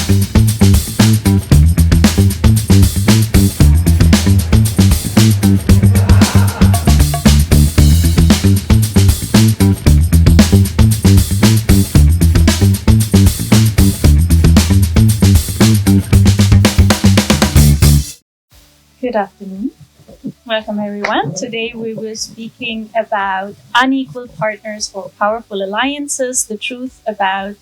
Good afternoon. Welcome, everyone. Today we were speaking about unequal partners or powerful alliances, the truth about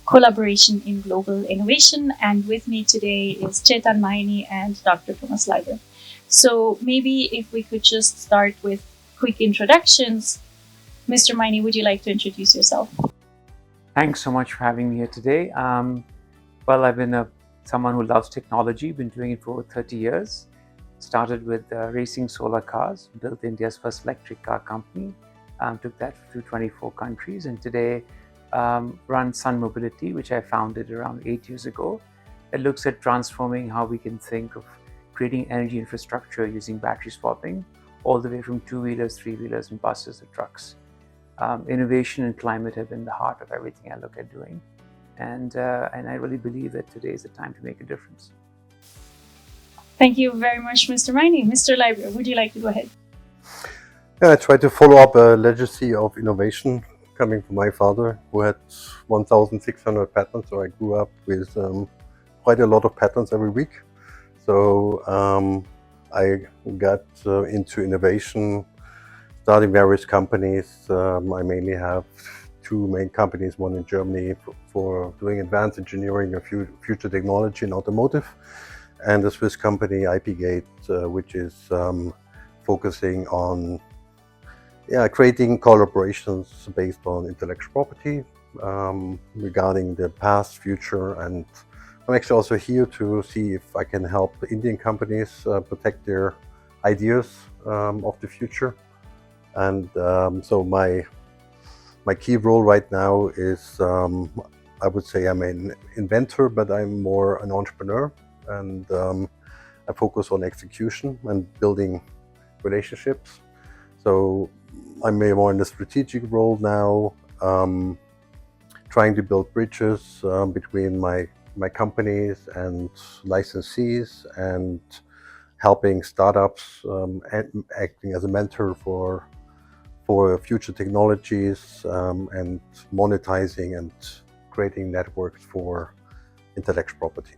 collaboration in global innovation. And with me today is Chetan Maini and Dr. Thomas Leiber. So maybe if we could just start with quick introductions. Mr. Maini, would you like to introduce yourself? Thanks so much for having me here today. I've been someone who loves technology, been doing it for over 30 years. Started with racing solar cars, built India's first electric car company, took that to 24 countries, and today run Sun Mobility, which I founded around 8 years ago. It looks at transforming how we can think of creating energy infrastructure using battery swapping, all the way from two-wheelers, three-wheelers, and buses to trucks. Innovation and climate have been the heart of everything I look at doing. And I really believe that today is the time to make a difference. Thank you very much, Mr. Maini. Mr. Leiber, would you like to go ahead? Yeah, I try to follow up a legacy of innovation coming from my father, who had 1,600 patents. So I grew up with quite a lot of patents every week. So I got into innovation, starting various companies. I mainly have two main companies, one in Germany for doing advanced engineering of future technology in automotive, and the Swiss company IPGate, which is focusing on creating collaborations based on intellectual property regarding the past, future, and I'm actually also here to see if I can help Indian companies protect their ideas of the future. And so my key role right now is, I would say I'm an inventor, but I'm more an entrepreneur, and I focus on execution and building relationships. So I'm more in the strategic role now, trying to build bridges between my companies and licensees, and helping startups, and acting as a mentor for future technologies, and monetizing and creating networks for intellectual property.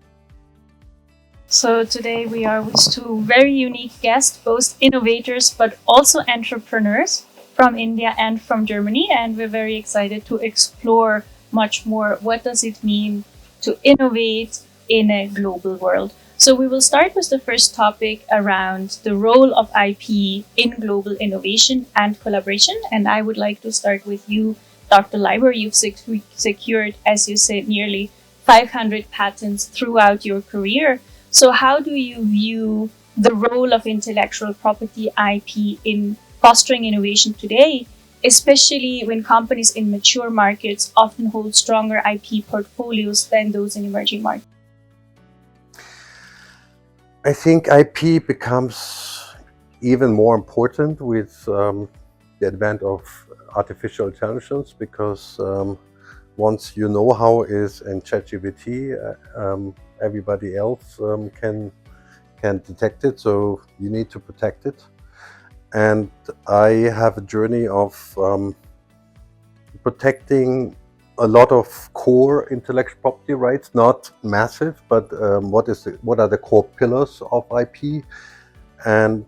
So today we are with two very unique guests, both innovators but also entrepreneurs from India and from Germany, and we're very excited to explore much more what does it mean to innovate in a global world. So we will start with the first topic around the role of IP in global innovation and collaboration, and I would like to start with you, Dr. Leiber. You've secured, as you said, nearly 500 patents throughout your career. So how do you view the role of intellectual property IP in fostering innovation today, especially when companies in mature markets often hold stronger IP portfolios than those in emerging markets? I think IP becomes even more important with the advent of artificial intelligence, because once you know how is in ChatGPT, everybody else can detect it, so you need to protect it. And I have a journey of protecting a lot of core intellectual property rights, not massive, but what are the core pillars of IP, and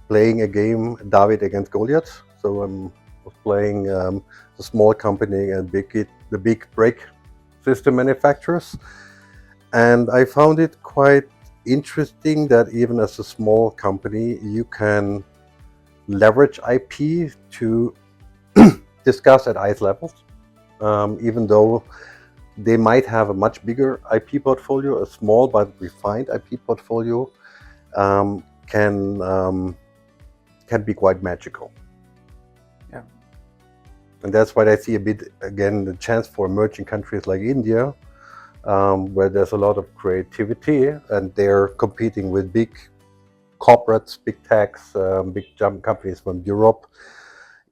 playing a game, David against Goliath. So I'm playing the small company and the big brake system manufacturers. And I found it quite interesting that even as a small company, you can leverage IP to discuss at eye levels, even though they might have a much bigger IP portfolio. A small but refined IP portfolio can be quite magical. Yeah. And that's why I see a bit, again, the chance for emerging countries like India, where there's a lot of creativity, and they're competing with big corporates, big techs, big companies from Europe.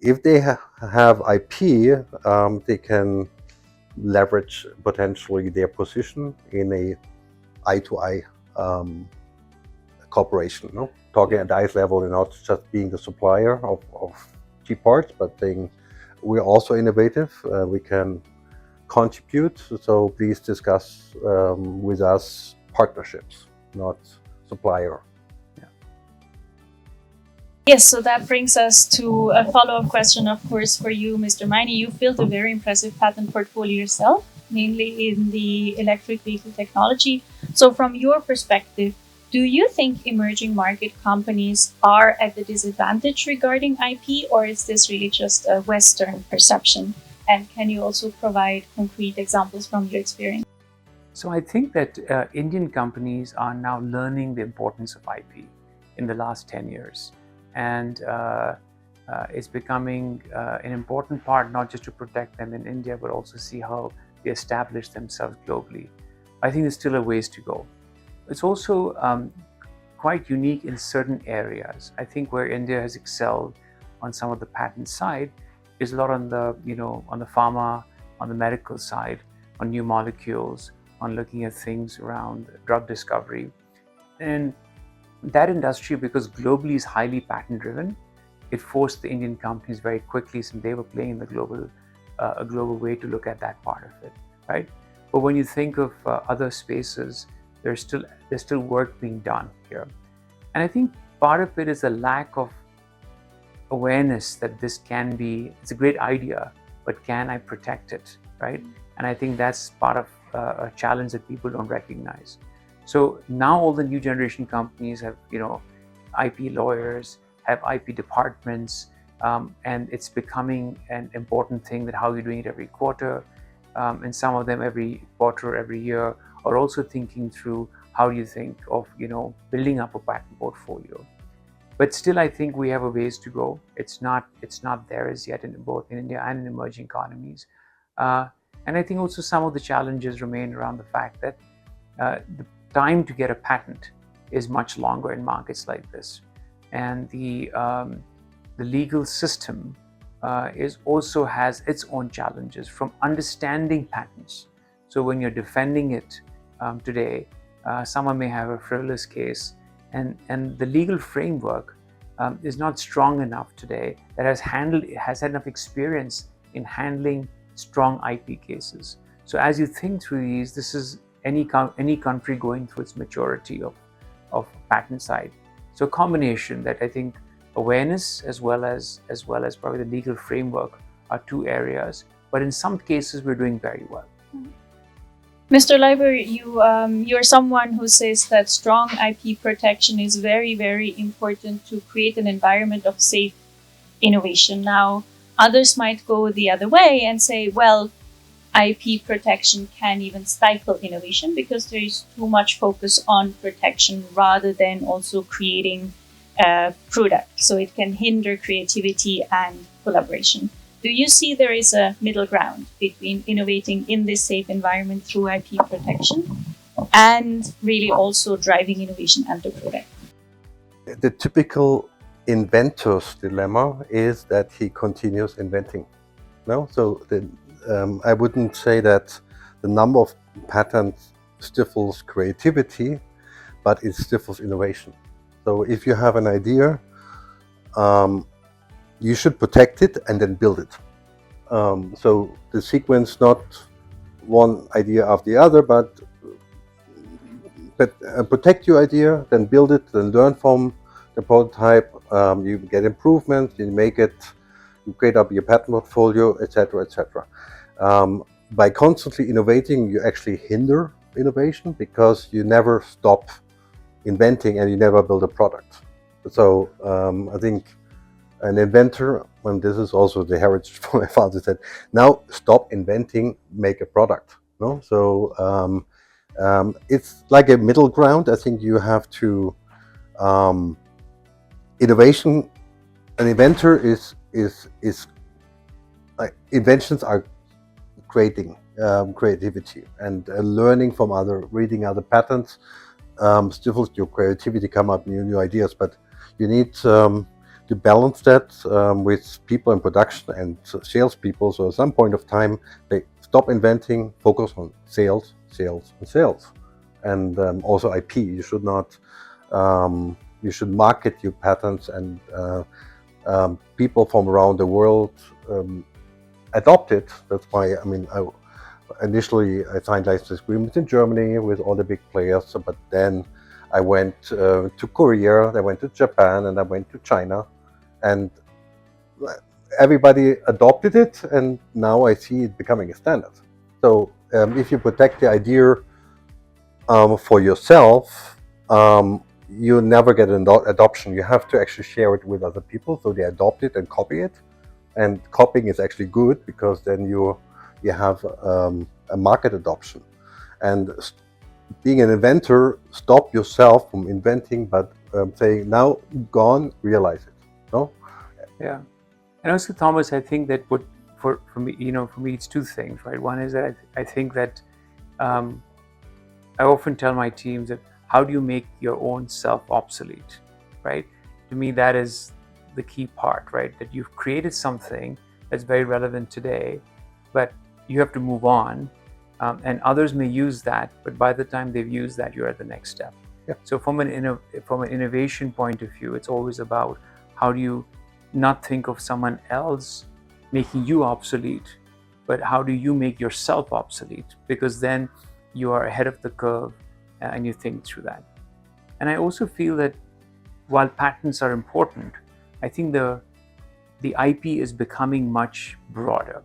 If they have IP, they can leverage potentially their position in a eye-to-eye cooperation, no? Talking at the eyes level and not just being the supplier of cheap parts, but saying we're also innovative, we can contribute, so please discuss with us partnerships, not supplier. Yes, so that brings us to a follow-up question, of course, for you, Mr. Maini. You've built a very impressive patent portfolio yourself, mainly in the electric vehicle technology. So from your perspective, do you think emerging market companies are at a disadvantage regarding IP, or is this really just a Western perception? And can you also provide concrete examples from your experience? So I think that Indian companies are now learning the importance of IP in the last 10 years. And it's becoming an important part, not just to protect them in India, but also see how they establish themselves globally. I think there's still a ways to go. It's also quite unique in certain areas. I think where India has excelled on some of the patent side is a lot on the, on the pharma, on the medical side, on new molecules, on looking at things around drug discovery. And that industry, because globally is highly patent driven, it forced the Indian companies very quickly, since they were playing in the a global way, to look at that part of it, right? But when you think of other spaces, there's still work being done here. And I think part of it is a lack of awareness that this can be, it's a great idea, but can I protect it, right? And I think that's part of a challenge that people don't recognize. So now all the new generation companies have, IP lawyers, have IP departments, and it's becoming an important thing that how you're doing it every quarter, and some of them every quarter, every year, are also thinking through how do you think of, building up a patent portfolio. But still, I think we have a ways to go. It's not there as yet, both in India and in emerging economies. And I think also some of the challenges remain around the fact that the time to get a patent is much longer in markets like this, and the legal system also has its own challenges from understanding patents. So when you're defending it today, someone may have a frivolous case, and the legal framework is not strong enough today that has had enough experience in handling strong IP cases. So as you think through these, this is any country going through its maturity of patent side. So a combination that I think awareness as well as probably the legal framework are two areas, but in some cases we're doing very well. Mr. Leiber, you're someone who says that strong IP protection is very, very important to create an environment of safe innovation. Now, others might go the other way and say, well, IP protection can even stifle innovation because there is too much focus on protection rather than also creating a product. So it can hinder creativity and collaboration. Do you see there is a middle ground between innovating in this safe environment through IP protection and really also driving innovation and the product? The typical inventor's dilemma is that he continues inventing. No, so I wouldn't say that the number of patents stifles creativity, but it stifles innovation. So if you have an idea, you should protect it and then build it. So the sequence, not one idea after the other, but protect your idea, then build it, then learn from the prototype. You get improvements, you make it, you create up your patent portfolio, etc., etc. By constantly innovating, you actually hinder innovation because you never stop inventing and you never build a product. So I think an inventor, and this is also the heritage from my father, said, now stop inventing, make a product. No, so it's like a middle ground. I think you have to innovation. An inventor is inventions are creating creativity and learning from reading other patterns stifles your creativity, come up with new ideas. But you need to balance that with people in production and salespeople. So at some point of time, they stop inventing, focus on sales, sales, and sales. And also IP. You should not, you should market your patents, and people from around the world adopt it. That's why, initially I signed license agreements in Germany with all the big players, but then I went to Korea, I went to Japan, and I went to China, and everybody adopted it, and now I see it becoming a standard. So if you protect the idea for yourself, you never get an adoption. You have to actually share it with other people, so they adopt it and copy it. And copying is actually good, because then you have a market adoption. And being an inventor, stop yourself from inventing, but saying, now gone, realize it. No? Yeah. And also, Thomas, I think that what for me, for me, it's two things, right? One is that I think that I often tell my teams that how do you make your own self obsolete, right? To me, that is the key part, right? That you've created something that's very relevant today, but you have to move on, and others may use that, but by the time they've used that, you're at the next step. Yeah. So from an innovation point of view, it's always about how do you not think of someone else making you obsolete, but how do you make yourself obsolete? Because then you are ahead of the curve, and you think through that. And I also feel that while patents are important, I think the IP is becoming much broader.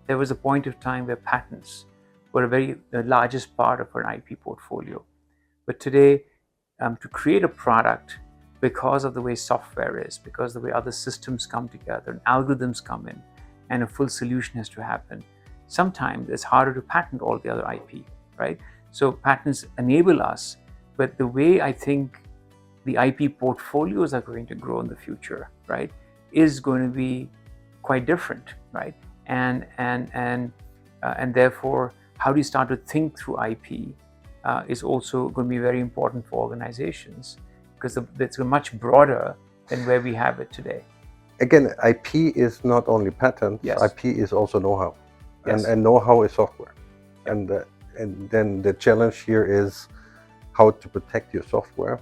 There was a point of time where patents were the largest part of an IP portfolio. But today, to create a product, because of the way software is, because of the way other systems come together and algorithms come in, and a full solution has to happen, sometimes it's harder to patent all the other IP, right? So patents enable us, but the way I think the IP portfolios are going to grow in the future, right, is going to be quite different, right? And therefore, how do you start to think through IP is also going to be very important for organizations, because it's much broader than where we have it today. Again, IP is not only patents. Yes. IP is also know-how, Yes. and know-how is software. Yep. And then the challenge here is how to protect your software,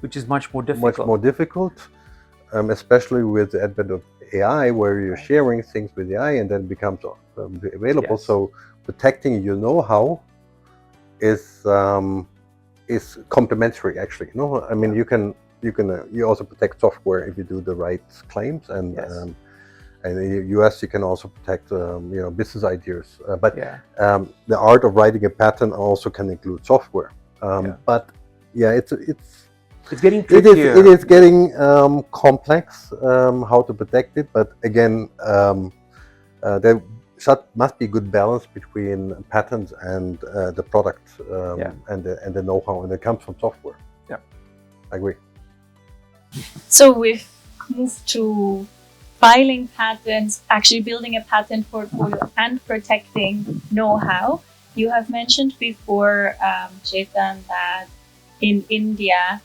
which is much more difficult. Much more difficult, especially with the advent of AI, where you're sharing things with AI and then becomes available. Yes. So protecting your know-how is complementary, actually. I mean, you also protect software if you do the right claims, and Yes. And in the US, you can also protect business ideas. But Yeah. The art of writing a patent also can include software. But yeah, it's getting trickier. It is getting complex how to protect it. But again, there must be good balance between patents and the product and the know-how, and it comes from software. Yeah, I agree. So we've moved to filing patents, actually building a patent portfolio, and protecting know-how. You have mentioned before, Chetan, that in India,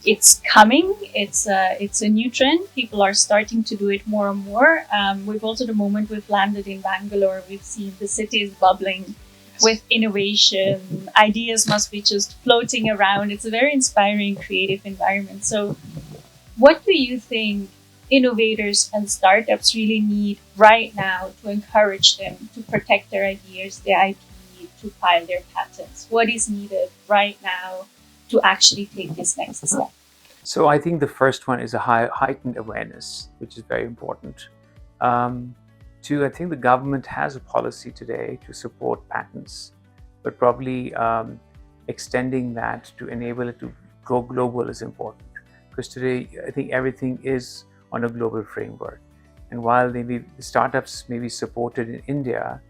it's coming. It's a new trend. People are starting to do it more and more. We've also, the moment we've landed in Bangalore, we've seen the city is bubbling with innovation. Ideas must be just floating around. It's a very inspiring, creative environment. So what do you think innovators and startups really need right now to encourage them to protect their ideas, their IP, to file their patents? What is needed right now to actually take this next step? So I think the first one is a heightened awareness, which is very important. Two, I think the government has a policy today to support patents, but probably extending that to enable it to go global is important. Because today, I think everything is on a global framework. And while the startups may be supported in India,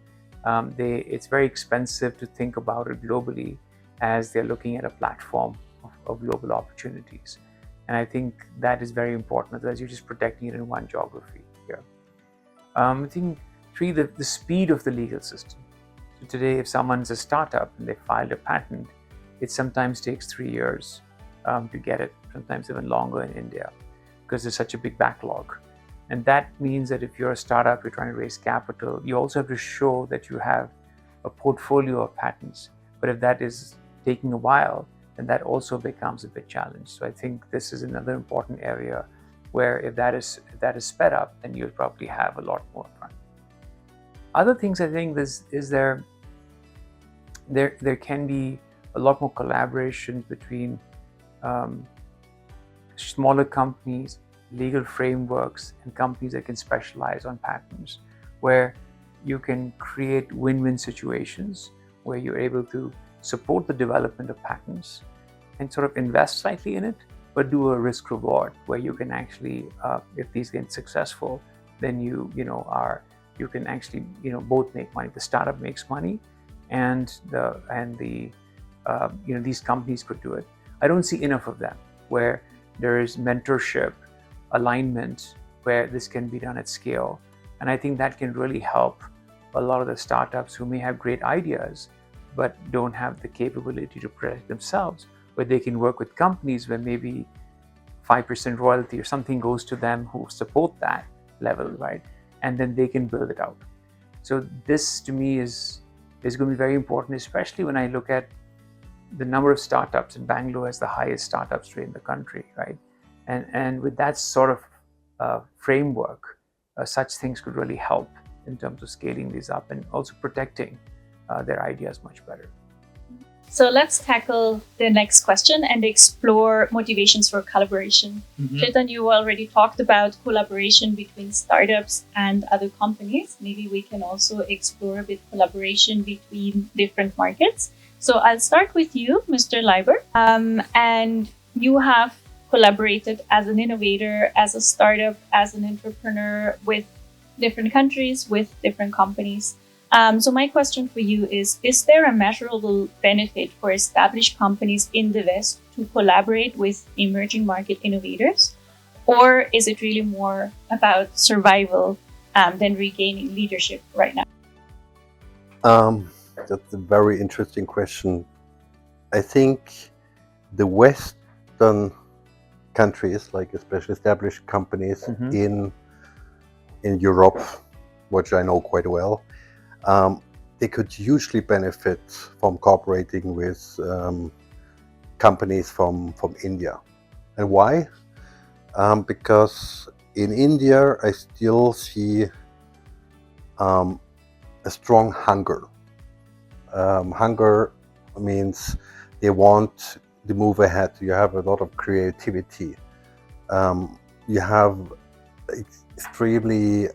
it's very expensive to think about it globally, as they're looking at a platform of global opportunities. And I think that is very important, otherwise you're just protecting it in one geography here. I think three, the speed of the legal system. So today, if someone's a startup and they filed a patent, it sometimes takes 3 years to get it, sometimes even longer in India, because there's such a big backlog. And that means that if you're a startup, you're trying to raise capital, you also have to show that you have a portfolio of patents. But if that is taking a while, then that also becomes a bit challenged. So I think this is another important area where if that is sped up, then you'll probably have a lot more fun. Other things I think is there can be a lot more collaboration between smaller companies, legal frameworks, and companies that can specialize on patents, where you can create win-win situations where you're able to support the development of patents and sort of invest slightly in it, but do a risk reward where you can actually, if these get successful, then you can actually both make money. The startup makes money, and these companies could do it. I don't see enough of them where there is mentorship, alignment, where this can be done at scale. And I think that can really help a lot of the startups who may have great ideas but don't have the capability to protect themselves, where they can work with companies where maybe 5% royalty or something goes to them who support that level, right? And then they can build it out. So this to me is going to be very important, especially when I look at the number of startups. In Bangalore has the highest startups rate in the country, right? And with that sort of framework, such things could really help in terms of scaling these up and also protecting their ideas much better. So let's tackle the next question and explore motivations for collaboration. Chetan, you already talked about collaboration between startups and other companies. Maybe we can also explore a bit collaboration between different markets. So I'll start with you, Mr. Leiber. And you have collaborated as an innovator, as a startup, as an entrepreneur with different countries, with different companies. So my question for you is there a measurable benefit for established companies in the West to collaborate with emerging market innovators? Or is it really more about survival than regaining leadership right now? That's a very interesting question. I think the Western countries, like especially established companies in Europe, which I know quite well, they could hugely benefit from cooperating with companies from India. And why? Because in India, I still see a strong hunger. Hunger means they want to move ahead. You have a lot of creativity. You have extremely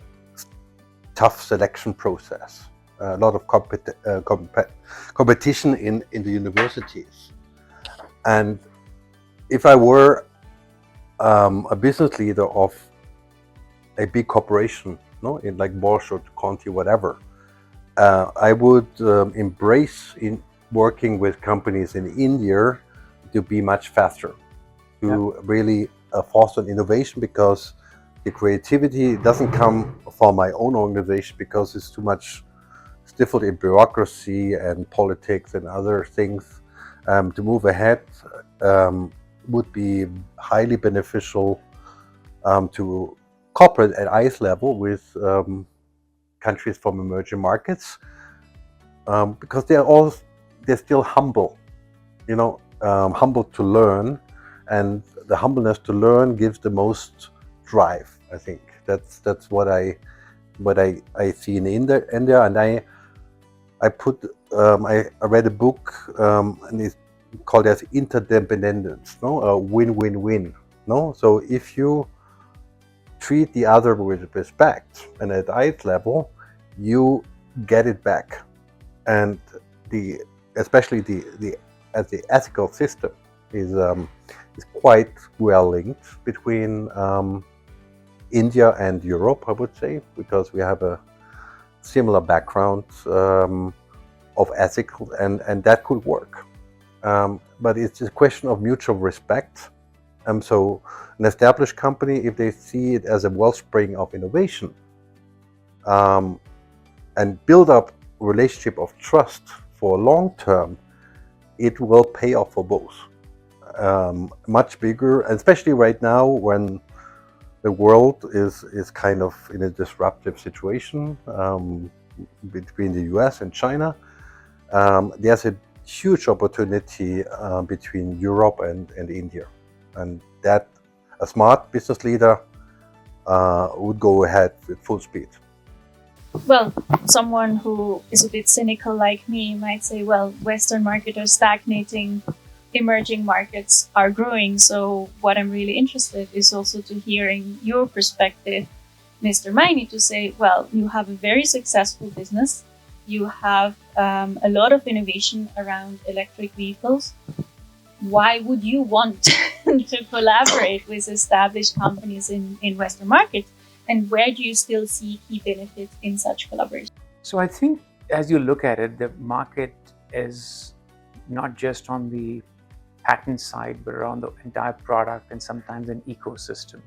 tough selection process. A lot of competition in the universities. And if I were a business leader of a big corporation, in like Bosch or Conti, whatever, I would embrace in working with companies in India to be much faster, to really foster innovation, because the creativity doesn't come from my own organization because it's too much stifled in bureaucracy and politics and other things. To move ahead would be highly beneficial to cooperate at ICE level with countries from emerging markets, because they're still humble, humble to learn, and the humbleness to learn gives the most drive. I think that's what I see in India, and I read a book, and it's called as interdependence, a win-win-win. So if you treat the other with respect and at eye level, you get it back. And especially the ethical system is quite well linked between India and Europe, I would say, because we have a similar background of ethical, and that could work. But it's a question of mutual respect. So an established company, if they see it as a wellspring of innovation, and build up a relationship of trust for long term, it will pay off for both. Much bigger, especially right now when the world is kind of in a disruptive situation between the US and China. there's a huge opportunity between Europe and India, and that a smart business leader would go ahead with full speed. Well, someone who is a bit cynical like me might say, well, Western markets are stagnating, emerging markets are growing. So, what I'm really interested is also to hearing your perspective, Mr. Maini, to say, well, you have a very successful business, you have a lot of innovation around electric vehicles. Why would you want to collaborate with established companies in Western markets? And where do you still see key benefits in such collaboration? So I think as you look at it, the market is not just on the patent side, but around the entire product and sometimes an ecosystem.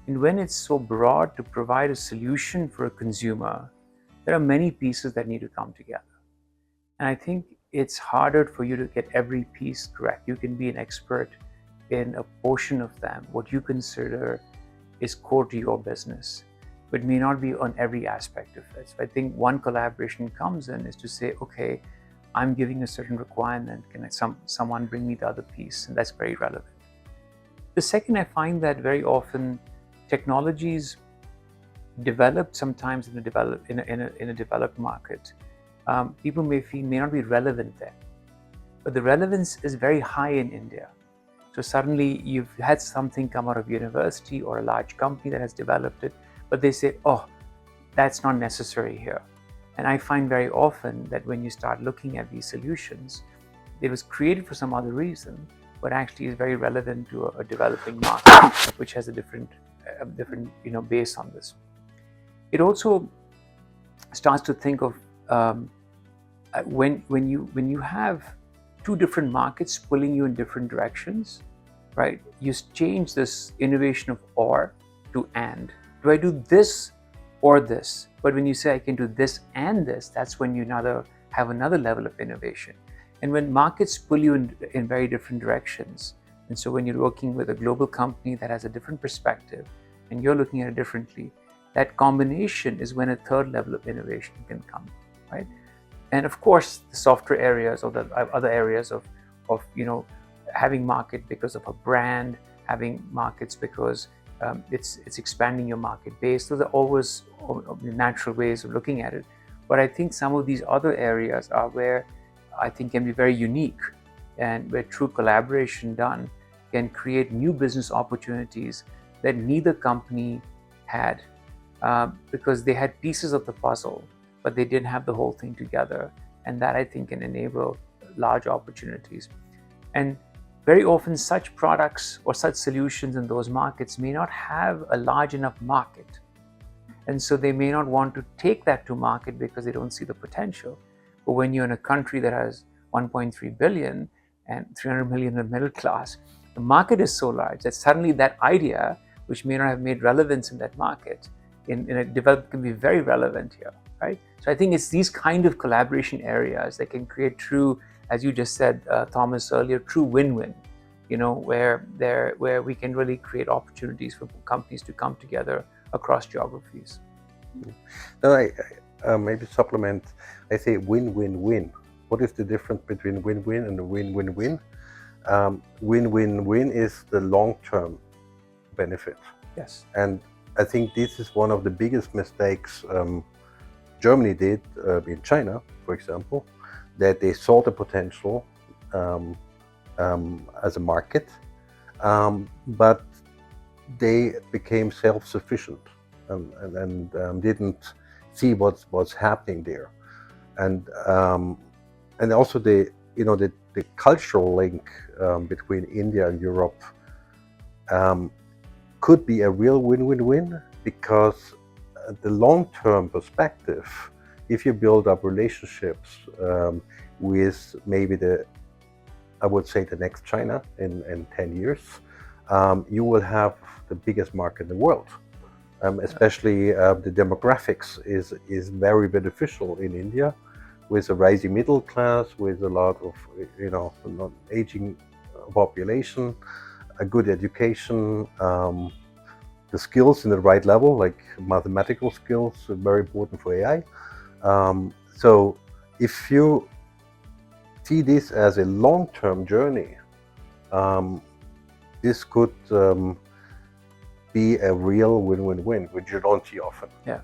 And when it's so broad to provide a solution for a consumer, there are many pieces that need to come together. And I think it's harder for you to get every piece correct. You can be an expert in a portion of them, what you consider is core to your business, but may not be on every aspect of it. So I think one collaboration comes in is to say, okay, I'm giving a certain requirement, can someone bring me the other piece? And that's very relevant. The second, I find that very often technologies developed sometimes in a developed market, people may not be relevant there, but the relevance is very high in India. So suddenly you've had something come out of university or a large company that has developed it, but they say, oh, that's not necessary here. And I find very often that when you start looking at these solutions, it was created for some other reason, but actually is very relevant to a developing market, which has a different base on this. It also starts to think of when you have two different markets pulling you in different directions, right? You change this innovation of or to and. Do I do this or this? But when you say I can do this and this, that's when you have another level of innovation. And when markets pull you in very different directions, and so when you're working with a global company that has a different perspective and you're looking at it differently, that combination is when a third level of innovation can come, right? And of course, the software areas or the other areas of having market because of a brand, having markets because it's expanding your market base. Those are always natural ways of looking at it. But I think some of these other areas are where I think can be very unique, and where true collaboration done can create new business opportunities that neither company had, because they had pieces of the puzzle, but they didn't have the whole thing together. And that I think can enable large opportunities. And very often such products or such solutions in those markets may not have a large enough market. And so they may not want to take that to market because they don't see the potential. But when you're in a country that has 1.3 billion and 300 million in the middle class, the market is so large that suddenly that idea, which may not have made relevance in that market, in a developed can be very relevant here, right? So I think it's these kind of collaboration areas that can create true, as you just said, Thomas, earlier, true win-win, where we can really create opportunities for companies to come together across geographies. Now, I maybe supplement. I say win-win-win. What is the difference between win-win and a win-win-win? Win-win-win is the long-term benefit. Yes. And I think this is one of the biggest mistakes Germany did in China, for example, that they saw the potential as a market, but they became self-sufficient and didn't see what's happening there, and also the cultural link between India and Europe could be a real win-win-win, because the long-term perspective, if you build up relationships with maybe I would say the next China in 10 years, you will have the biggest market in the world. Especially the demographics is very beneficial in India, with a rising middle class, with a lot of aging population, a good education, the skills in the right level, like mathematical skills, are very important for AI. So if you see this as a long-term journey. This could be a real win-win-win, which you don't see often. Yeah.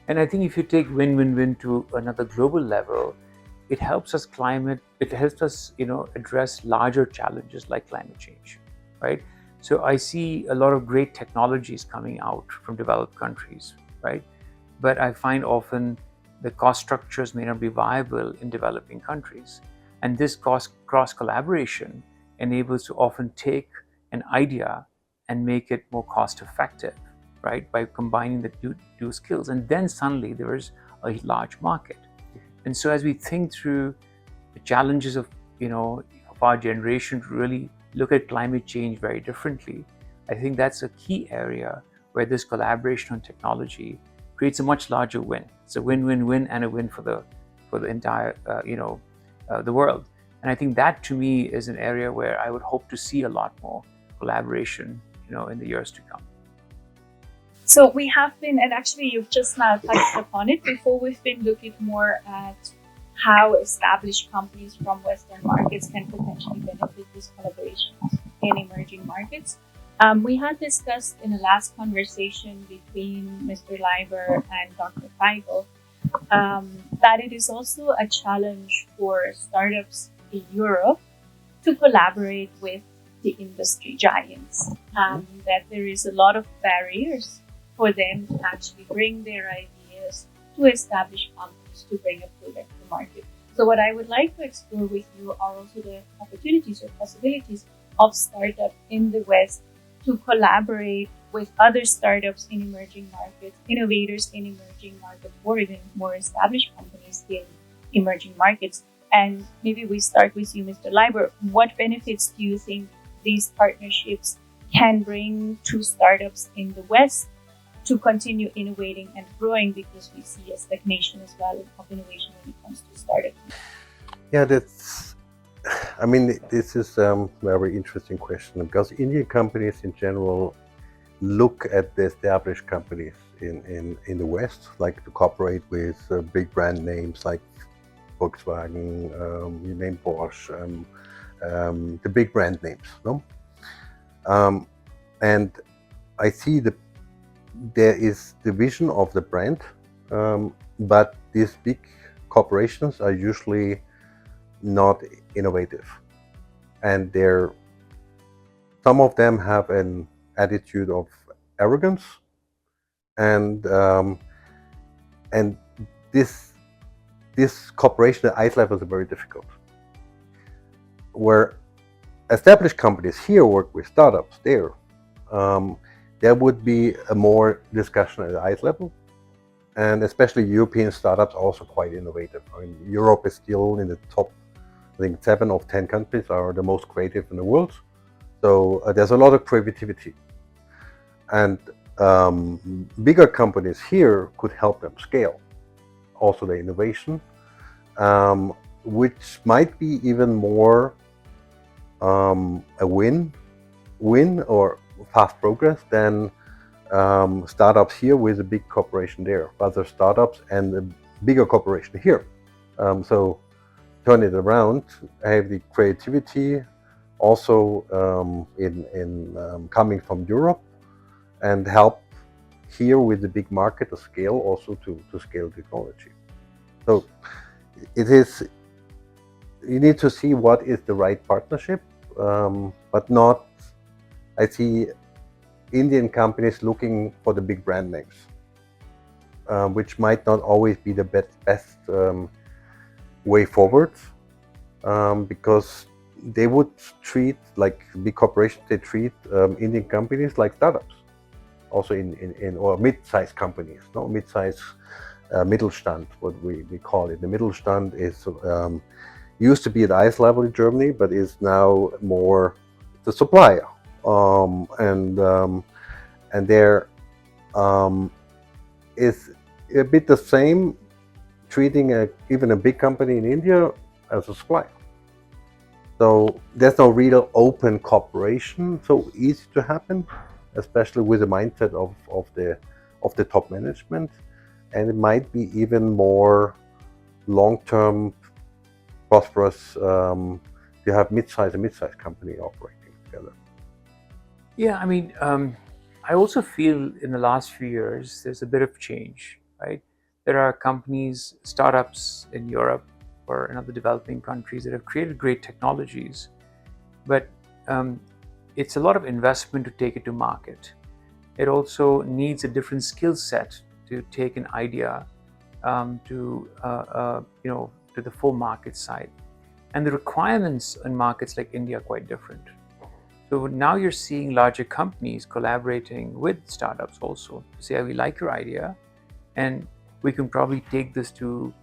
And I think if you take win-win-win to another global level, it helps us address larger challenges like climate change, right? So I see a lot of great technologies coming out from developed countries, right? But I find often the cost structures may not be viable in developing countries. And this cross collaboration enables to often take an idea and make it more cost effective, right? By combining the two skills. And then suddenly there is a large market. And so as we think through the challenges of our generation to really look at climate change very differently, I think that's a key area where this collaboration on technology creates a much larger win. It's a win-win-win and a win for the entire the world. And I think that to me is an area where I would hope to see a lot more collaboration in the years to come. So we have been, and actually you've just now touched upon it, before we've been looking more at how established companies from Western markets can potentially benefit these collaborations in emerging markets. We had discussed in the last conversation between Mr. Leiber and Dr. Feigl that it is also a challenge for startups in Europe to collaborate with the industry giants, that there is a lot of barriers for them to actually bring their ideas to established companies to bring a product to market. So what I would like to explore with you are also the opportunities or possibilities of startup in the West to collaborate with other startups in emerging markets, innovators in emerging markets, or even more established companies in emerging markets. And maybe we start with you, Mr. Leiber. What benefits do you think these partnerships can bring to startups in the West to continue innovating and growing, because we see a stagnation as well of innovation when it comes to startups? Yeah, this is a very interesting question, because Indian companies in general look at the established companies in the West, like to cooperate with big brand names like Volkswagen, you name Porsche, the big brand names, no? And I see there is the vision of the brand, but these big corporations are usually not innovative, and some of them have an attitude of arrogance, and this cooperation at eye level is very difficult. Where established companies here work with startups, there would be a more discussion at the eye level, and especially European startups are also quite innovative. I mean, Europe is still in the top, I think 7 of 10 countries are the most creative in the world. So there's a lot of creativity, and bigger companies here could help them scale also the innovation, which might be even more a win or fast progress than startups here with a big corporation there, rather startups and a bigger corporation here. So turn it around, have the creativity also in coming from Europe, and help here with the big market to scale, also to scale technology. So you need to see what is the right partnership, but not, I see Indian companies looking for the big brand names, which might not always be the best way forward, because they would treat, like big corporations, they treat Indian companies like startups, also in or mid-sized companies, no, mid-sized Mittelstand, what we call it. The Mittelstand is used to be at ICE level in Germany, but is now more the supplier, and there is a bit the same, treating even a big company in India as a supplier. So there's no real open cooperation so easy to happen, especially with the mindset of the top management, and it might be even more long-term prosperous. You have mid-size and mid-size company operating together. Yeah, I mean, I also feel in the last few years there's a bit of change, right? There are companies, startups in Europe or in other developing countries that have created great technologies, but it's a lot of investment to take it to market. It also needs a different skill set to take an idea to the full market side, and the requirements in markets like India are quite different. So now you're seeing larger companies collaborating with startups also to say, we like your idea, and we can probably take this to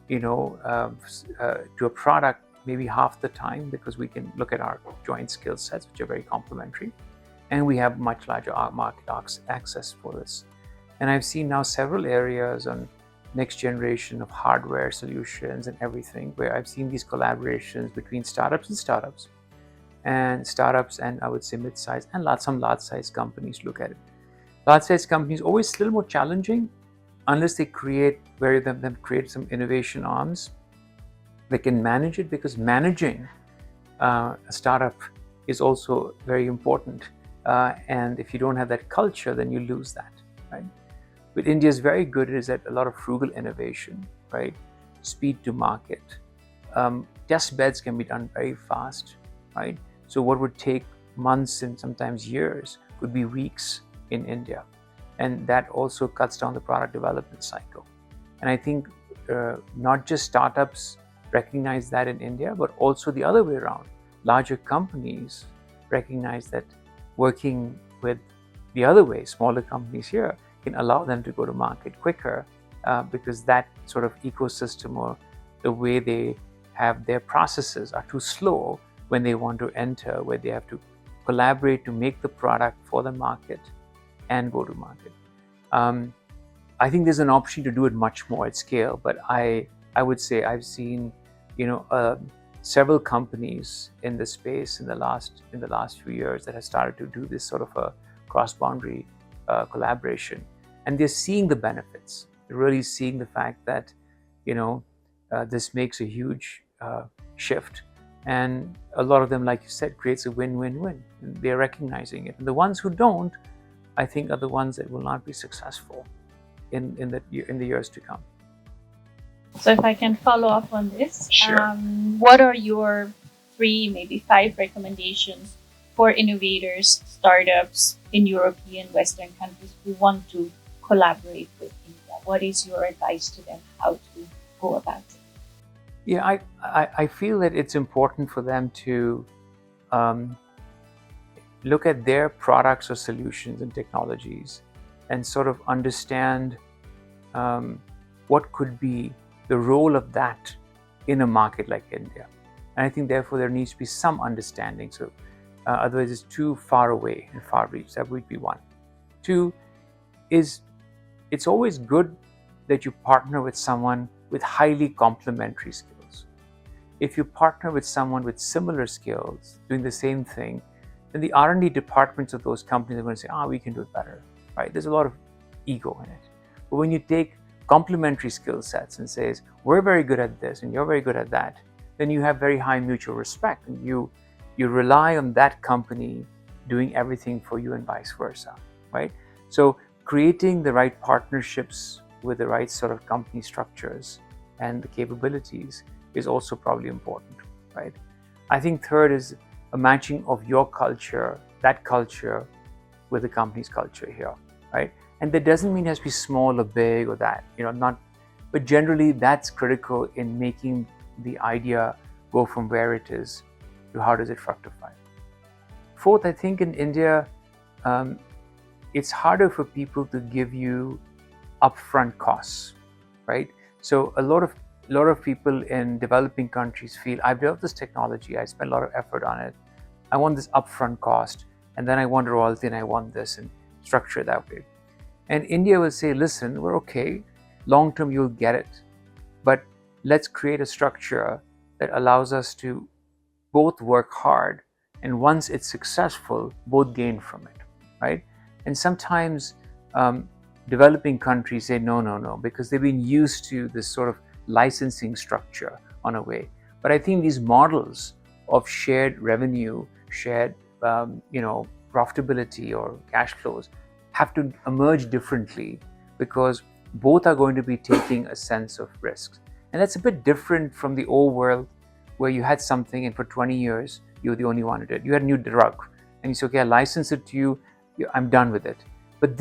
to a product maybe half the time, because we can look at our joint skill sets, which are very complementary, and we have much larger market access for this. And I've seen now several areas on next generation of hardware solutions and everything, where I've seen these collaborations between startups and I would say mid-size and some large-size companies look at it. Large-size companies always a little more challenging unless they create some innovation arms. They can manage it, because managing a startup is also very important. And if you don't have that culture, then you lose that, right? But India is very good at a lot of frugal innovation, right? Speed to market. Test beds can be done very fast, right? So what would take months and sometimes years could be weeks in India. And that also cuts down the product development cycle. And I think not just startups recognize that in India, but also the other way around. Larger companies recognize that working with the other way, smaller companies here, can allow them to go to market quicker, because that sort of ecosystem or the way they have their processes are too slow when they want to enter, where they have to collaborate to make the product for the market and go to market. I think there's an option to do it much more at scale, but I would say I've seen several companies in this space in the last few years that have started to do this sort of a cross-boundary collaboration, and they're seeing the benefits. They're really seeing the fact that this makes a huge shift, and a lot of them, like you said, creates a win-win-win. They're recognizing it, and the ones who don't, I think, are the ones that will not be successful in the years to come. So if I can follow up on this, Sure. What are your 3, maybe 5 recommendations for innovators, startups in European, Western countries who want to collaborate with India? What is your advice to them, how to go about it? Yeah, I feel that it's important for them to look at their products or solutions and technologies and sort of understand what could be the role of that in a market like India. And I think therefore there needs to be some understanding. So otherwise it's too far away and far reach. That would be one. 2 is, it's always good that you partner with someone with highly complementary skills. If you partner with someone with similar skills doing the same thing, then the R&D departments of those companies are going to say, we can do it better, right? There's a lot of ego in it. But when you take complementary skill sets and says, we're very good at this and you're very good at that, then you have very high mutual respect, and you rely on that company doing everything for you and vice versa, right? So creating the right partnerships with the right sort of company structures and the capabilities is also probably important, right? I think third is a matching of your culture, that culture, with the company's culture here, right? And that doesn't mean it has to be small or big or that, but generally that's critical in making the idea go from where it is to how does it fructify. Fourth, I think in India, it's harder for people to give you upfront costs, right? So a lot of people in developing countries feel, I've developed this technology, I spent a lot of effort on it, I want this upfront cost, and then I want a royalty and I want this, and structure it that way. And India will say, listen, we're okay, long term you'll get it, but let's create a structure that allows us to both work hard, and once it's successful, both gain from it, right? And sometimes developing countries say no, because they've been used to this sort of licensing structure on a way. But I think these models of shared revenue, shared profitability or cash flows have to emerge differently, because both are going to be taking a sense of risks. And that's a bit different from the old world, where you had something and for 20 years you were the only one who did. You had a new drug and you say, okay, I license it to you, I'm done with it. But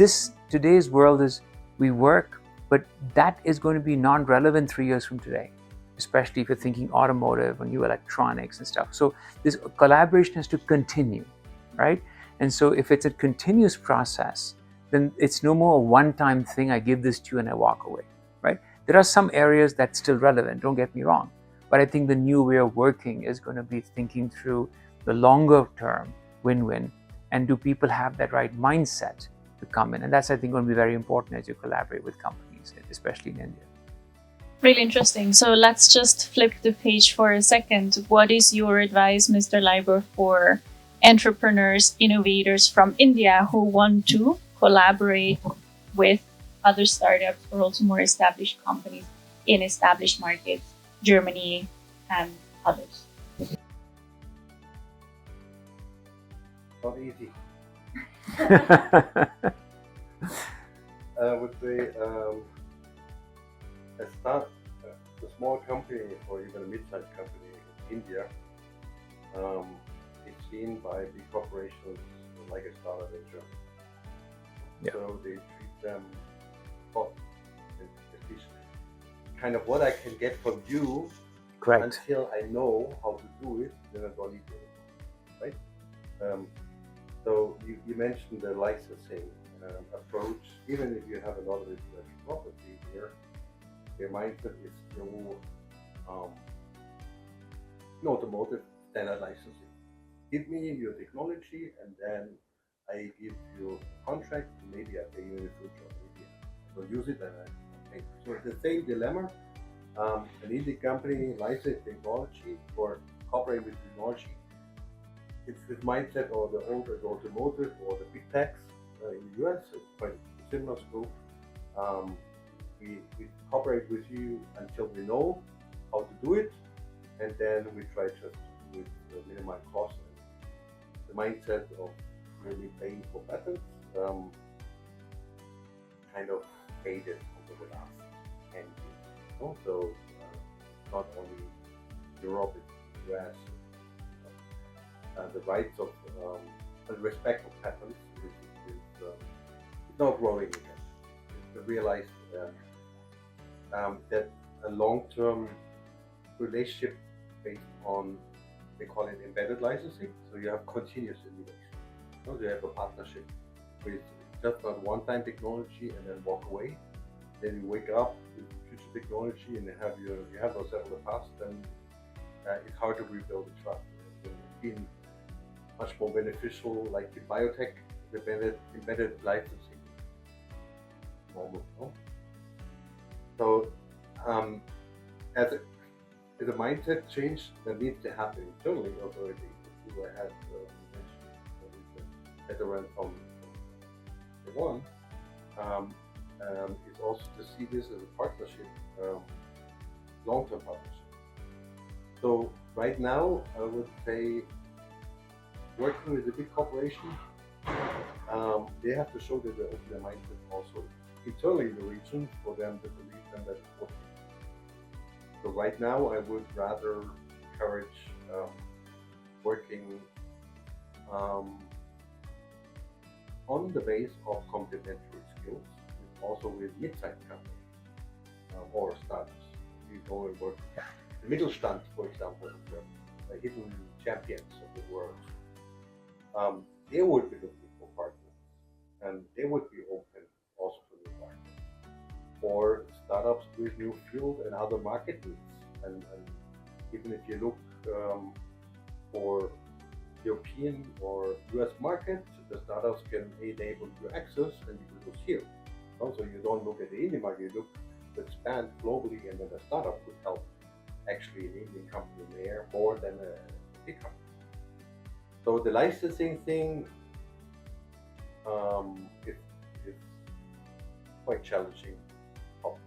today's world is, we work, but that is going to be non-relevant 3 years from today, especially if you're thinking automotive and new electronics and stuff. So this collaboration has to continue, right? And so if it's a continuous process, then it's no more a one-time thing, I give this to you and I walk away, right? There are some areas that's still relevant, don't get me wrong. But I think the new way of working is going to be thinking through the longer term win-win, and do people have that right mindset to come in? And that's, I think, going to be very important as you collaborate with companies, especially in India. Really interesting. So let's just flip the page for a second. What is your advice, Mr. Leiber, for entrepreneurs, innovators from India who want to collaborate with other startups or also more established companies in established markets, Germany and others? Not easy. I would say a small company or even a mid-sized company in India is seen by big corporations like a startup in Germany. Yeah. So they treat them at least kind of what I can get from you. Correct. Until I know how to do it, then I don't need to, right? So you mentioned the licensing approach. Even if you have a lot of intellectual property here, your mindset is still automotive standard licensing. Give me your technology, and then I give you a contract. Maybe I pay you in the future. Maybe I don't use it, and I pay. So it's the same dilemma. An indie company license technology or cooperate with technology. It's this mindset of the old automotive or the big techs in the US. It's quite a similar scope. We cooperate with you until we know how to do it, and then we try just to minimize costs. The mindset of really paying for patents kind of faded over the last 10 years. Also, not only Europe, it's US. The rights of and respect of patents is not growing again. It's realized that a long-term relationship based on, they call it embedded licensing. So you have continuous innovation. So you have a partnership with just not one-time technology and then walk away. Then you wake up with future technology and you have those settled the past. Then it's hard to rebuild the trust. It's been much more beneficial, like in biotech, embedded licensing. Normal, no? So, as a mindset change that needs to happen internally, although people had mentioned the veteran from the one, is also to see this as a partnership, long-term partnership. So right now, I would say, working with a big corporation, they have to show that they open their mindset also internally in the region for them to believe them that it's working. So right now, I would rather encourage working on the base of complementary skills, also with mid-sized companies or startups. You go and work the Mittelstand, for example, the hidden champions of the world. They would be looking for partners, and they would be open also for new markets, or startups with new field and other market needs. And even if you look for European or US market, the startups can enable you access and you can go here. Also, you don't look at the Indian market, you look to expand globally, and then a startup could help actually an Indian company there more than a big company. So the licensing thing is quite challenging topic.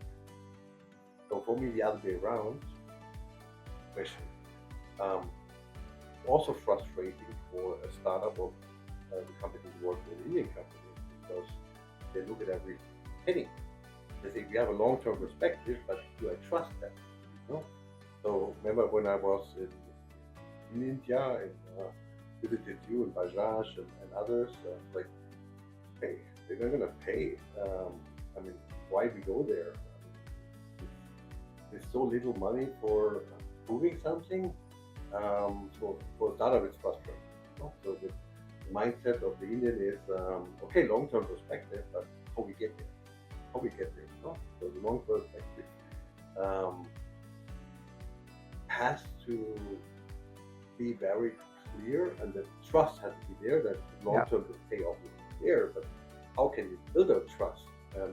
So for me, the other way around, question, Um, Also frustrating for a startup of the company who work with Indian companies because they look at every penny. They say we have a long-term perspective, but do I trust them? You know? So remember when I was in India and visited you and Bajaj and others, like, hey, they're not gonna pay. I mean, why we go there? There's so little money for proving something. So for a startup, it's frustrating. You know? So the mindset of the Indian is okay, long-term perspective, but how we get there, how we get there. You know? So the long perspective um, has to be very clear, and the trust has to be there. That long-term will pay off there, but how can you build a trust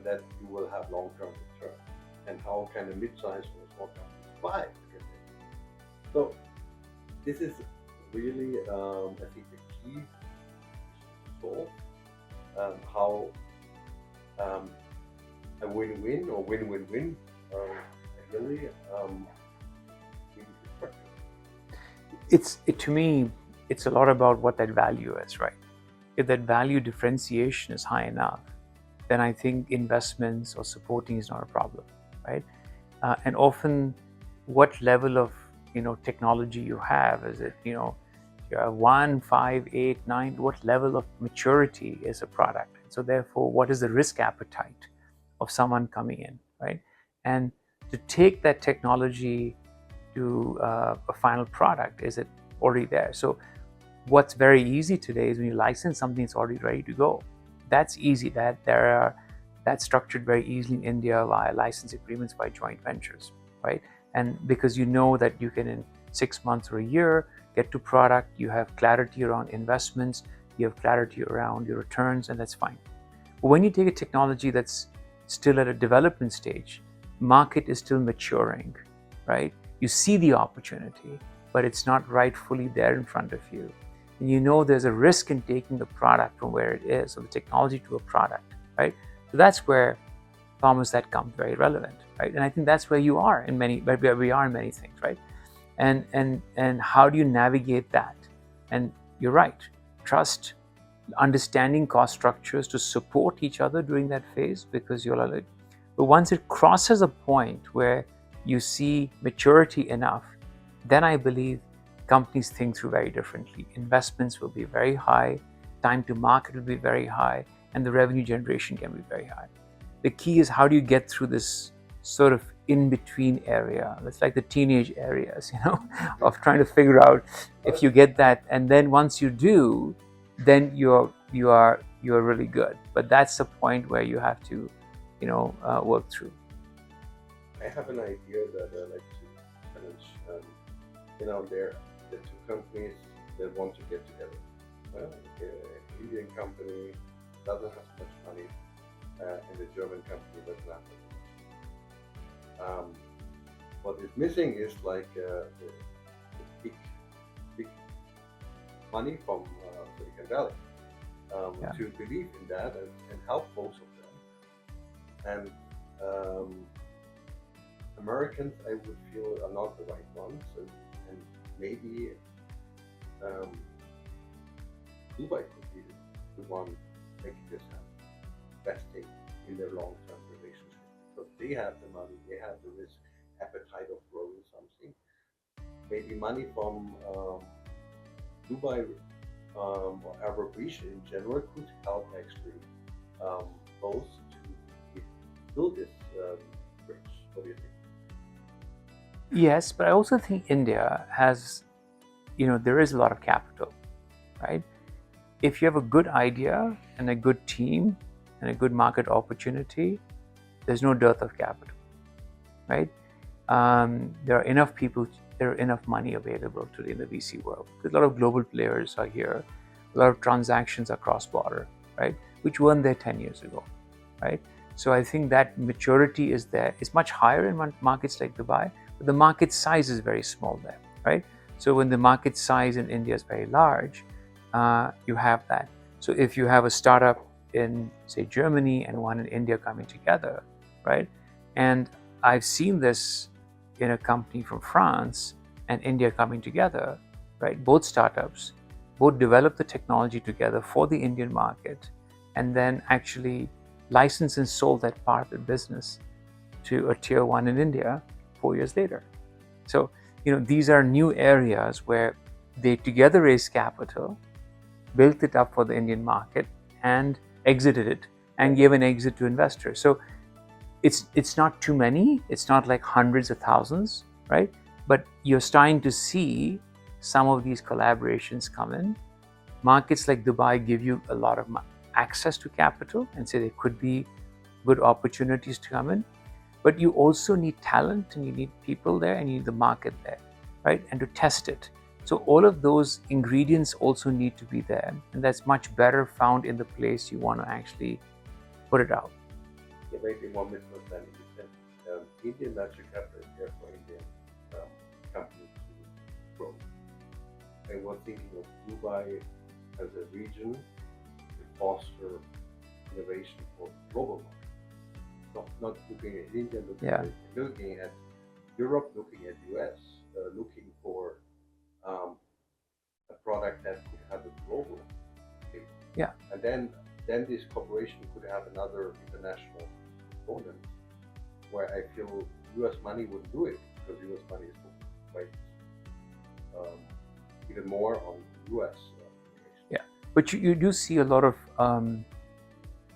that you will have long-term return, and how can a mid-sized or small company survive to get there? So this is really, I think, the key to solve how a win-win or win-win-win ideally we need to structure. To me, it's a lot about what that value is, right? If that value differentiation is high enough, then I think investments or supporting is not a problem, right? And often, what level of technology you have, is it you have 1, 5, 8, 9? What level of maturity is a product? So therefore, what is the risk appetite of someone coming in, right? And to take that technology to a final product, is it already there? So what's very easy today is when you license something, it's already ready to go. That's easy. That's structured very easily in India via license agreements, by joint ventures, right? And because you know that you can, in 6 months or a year, get to product, you have clarity around investments, you have clarity around your returns, and that's fine. But when you take a technology that's still at a development stage, market is still maturing, right? You see the opportunity, but it's not rightfully there in front of you. And you know there's a risk in taking the product from where it is, or the technology to a product, right? So that's where, Thomas, that comes very relevant, right? And I think that's where you are where we are in many things, right? And how do you navigate that? And you're right, trust, understanding cost structures to support each other during that phase, because but once it crosses a point where you see maturity enough, then I believe companies think through very differently. Investments will be very high, time to market will be very high, and the revenue generation can be very high. The key is, how do you get through this sort of in-between area? It's like the teenage areas, of trying to figure out if you get that, and then once you do, then you are really good. But that's the point where you have to, work through. I have an idea that I like to challenge. There the two companies that want to get together. Well, Indian company doesn't have much money, and the German company doesn't have much. What is missing is like the big money from Silicon Valley to believe in that and help both of them. And Americans, I would feel, are not the right ones, and maybe Dubai could be the one making this happen, investing in their long-term relationship, because they have the money, they have the risk appetite of growing something. Maybe money from Dubai or Arab region in general could help actually both to build this bridge. What do you think? Yes, but I also think India has, there is a lot of capital, right? If you have a good idea and a good team and a good market opportunity, there's no dearth of capital, right? There are enough people, there are enough money available today in the VC world. Because a lot of global players are here, a lot of transactions are cross-border, right? Which weren't there 10 years ago, right? So I think that maturity is there. It's much higher in markets like Dubai, but the market size is very small there, right? So when the market size in India is very large, you have that. So if you have a startup in, say, Germany and one in India coming together, right? And I've seen this in a company from France and India coming together, right? Both startups, both develop the technology together for the Indian market, and then actually license and sold that part of the business to a tier one in India 4 years later. So, these are new areas where they together raised capital, built it up for the Indian market, and exited it and gave an exit to investors. So it's not too many. It's not like hundreds of thousands, right? But you're starting to see some of these collaborations come in. Markets like Dubai give you a lot of access to capital, and so there could be good opportunities to come in. But you also need talent, and you need people there, and you need the market there, right? And to test it. So all of those ingredients also need to be there, and that's much better found in the place you want to actually put it out. There may be one misunderstanding. You said Indian venture capital is there for Indian companies to grow. I was thinking of Dubai as a region to foster innovation for global market. Not looking at India, looking at Europe, looking at US, looking for a product that could have a global scale. Yeah. And then this cooperation could have another international component where I feel US money wouldn't do it, because US money is quite even more on US innovation. Yeah, but you do see a lot of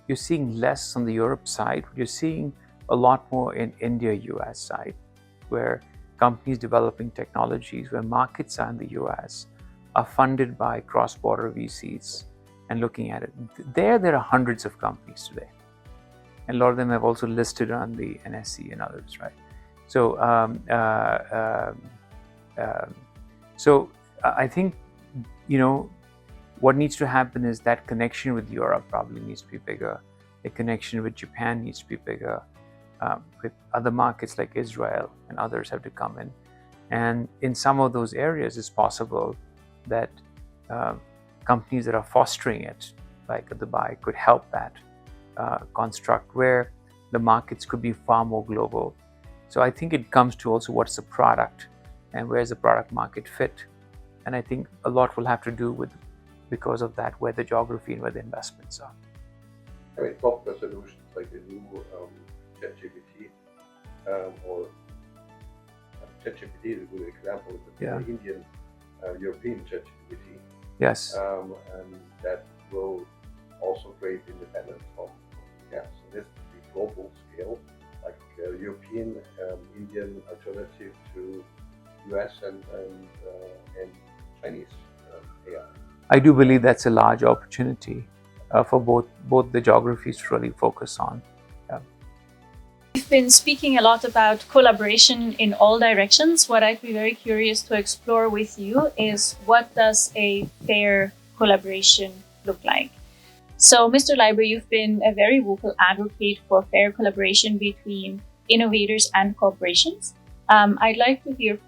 you're seeing less on the Europe side. You're seeing a lot more in India, US side, where companies developing technologies, where markets are in the US, are funded by cross-border VCs and looking at it. There are hundreds of companies today. And a lot of them have also listed on the NSE and others, right? So, I think, what needs to happen is that connection with Europe probably needs to be bigger. The connection with Japan needs to be bigger. With other markets like Israel and others have to come in. And in some of those areas, it's possible that companies that are fostering it, like Dubai, could help that construct where the markets could be far more global. So I think it comes to also what's the product and where's the product market fit. And I think a lot will have to do with, because of that, where the geography and where the investments are. I mean, software solutions like the new ChatGPT or ChatGPT is a good example. It's the Indian European ChatGPT. Yes. And that will also create independence from gas. So this will be global scale, like European, Indian alternative to US and Chinese AI. I do believe that's a large opportunity for both the geographies to really focus on. We've been speaking a lot about collaboration in all directions. What I'd be very curious to explore with you is, what does a fair collaboration look like? So, Mr. Leiber, you've been a very vocal advocate for fair collaboration between innovators and corporations. I'd like to hear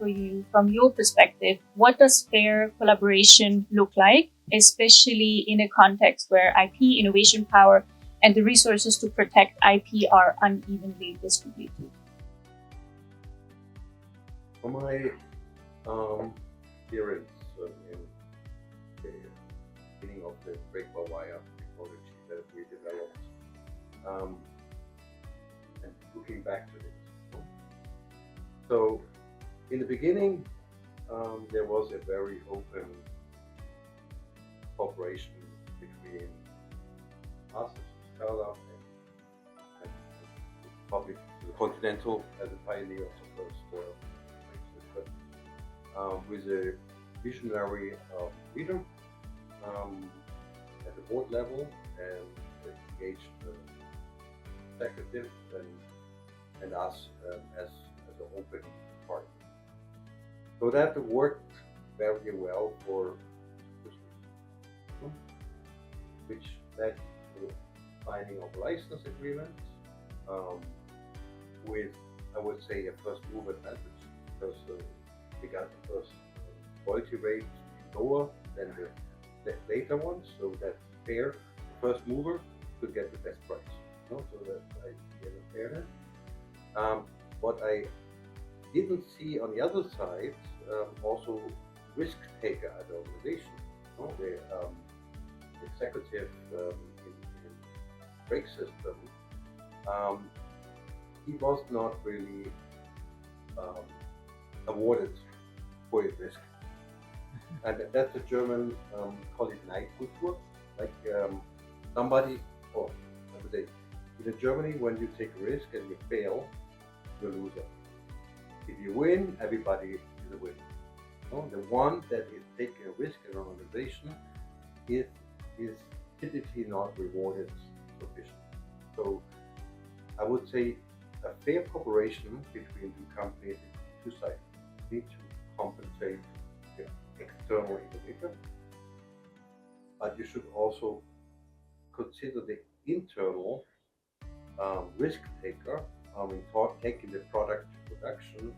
from your perspective, what does fair collaboration look like, especially in a context where IP, innovation power, and the resources to protect IP are unevenly distributed? From my experience in the beginning of the break-by-wire technology that we developed, and looking back to this. So, in the beginning, there was a very open cooperation between us as a startup and public, the Continental as a pioneer of the first with a visionary leader at the board level, and engaged executive and us as an open partner. So that worked very well for which led to signing of license agreements with, I would say, a first move advantage, because we got the first royalty rate lower than the later ones, so that the first mover could get the best price. So that idea of fairness. What I didn't see on the other side also risk taker at the organization. You know, the executive in brake system, um, he was not really um, awarded for his risk. And that's a German, call it Neidkultur, like somebody, or I would say, in Germany, when you take a risk and you fail, you're a loser. If you win, everybody is a winner. No? The one that is taking a risk in an organization is typically not rewarded sufficiently. So I would say a fair cooperation between two companies, two sides, need to compensate the external innovator, but you should also consider the internal risk taker in taking the product to production,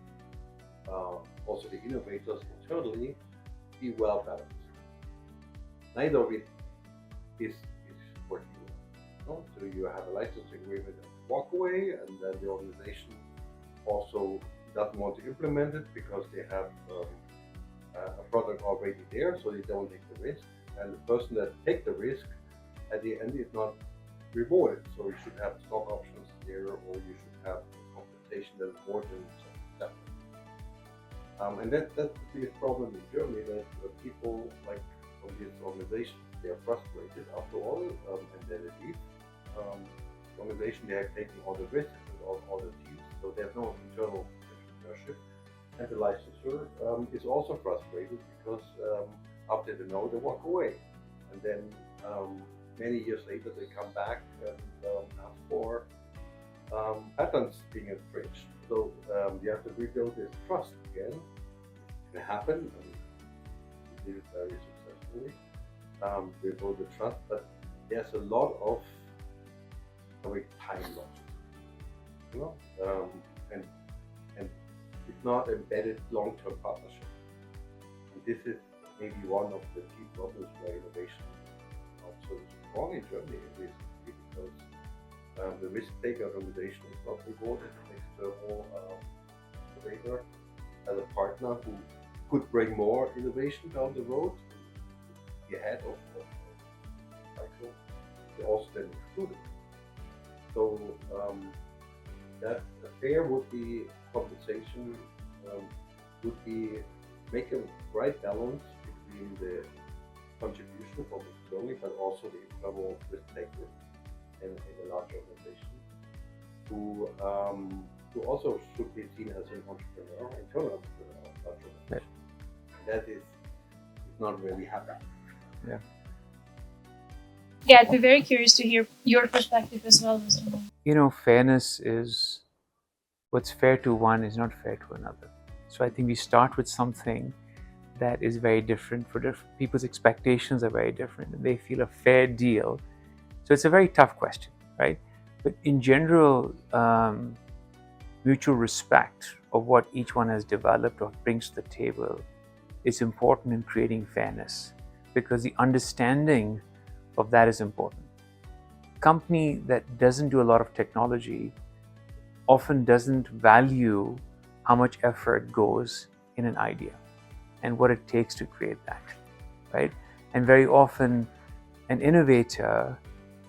also the innovators internally, be well balanced. Neither of it is working well. No? So you have a license agreement and walk away, and then the organization also doesn't want to implement it because they have a product already there, so they don't take the risk. And the person that takes the risk at the end is not rewarded. So you should have stock options there, or you should have compensation that is more than that. And that's the biggest problem in Germany, that people like from this organization, they are frustrated after all, and then they leave the organization. They are taking all the risks with all the teams, so there's no internal entrepreneurship. And the licensor is also frustrated because after they know, they walk away, and then many years later they come back and ask for patents being infringed. So you have to rebuild this trust again. It can happen, and we did it very successfully. Rebuild the trust, but there's a lot of time lost, you know, and it's not embedded long-term partnership. And this is maybe one of the key problems why innovation is not so strong in Germany recently, because the risk-taker organization is not rewarded. An external innovator as a partner who could bring more innovation down the road, be ahead of the cycle, they also then excluded. So that fair would be compensation, would be make a right balance between the contribution from externally, but also the internal risk taker in a large organization, who also should be seen as an entrepreneur, internal entrepreneur, large organization. That is not really happening. Yeah. Yeah, I'd be very curious to hear your perspective as well, Mr. Maini. You know, fairness is what's fair to one is not fair to another. So I think we start with something that is very different. For different people's expectations are very different, and they feel a fair deal. So it's a very tough question, right? But in general, mutual respect of what each one has developed or brings to the table is important in creating fairness, because the understanding of that is important. A company that doesn't do a lot of technology often doesn't value how much effort goes in an idea and what it takes to create that, right? And very often an innovator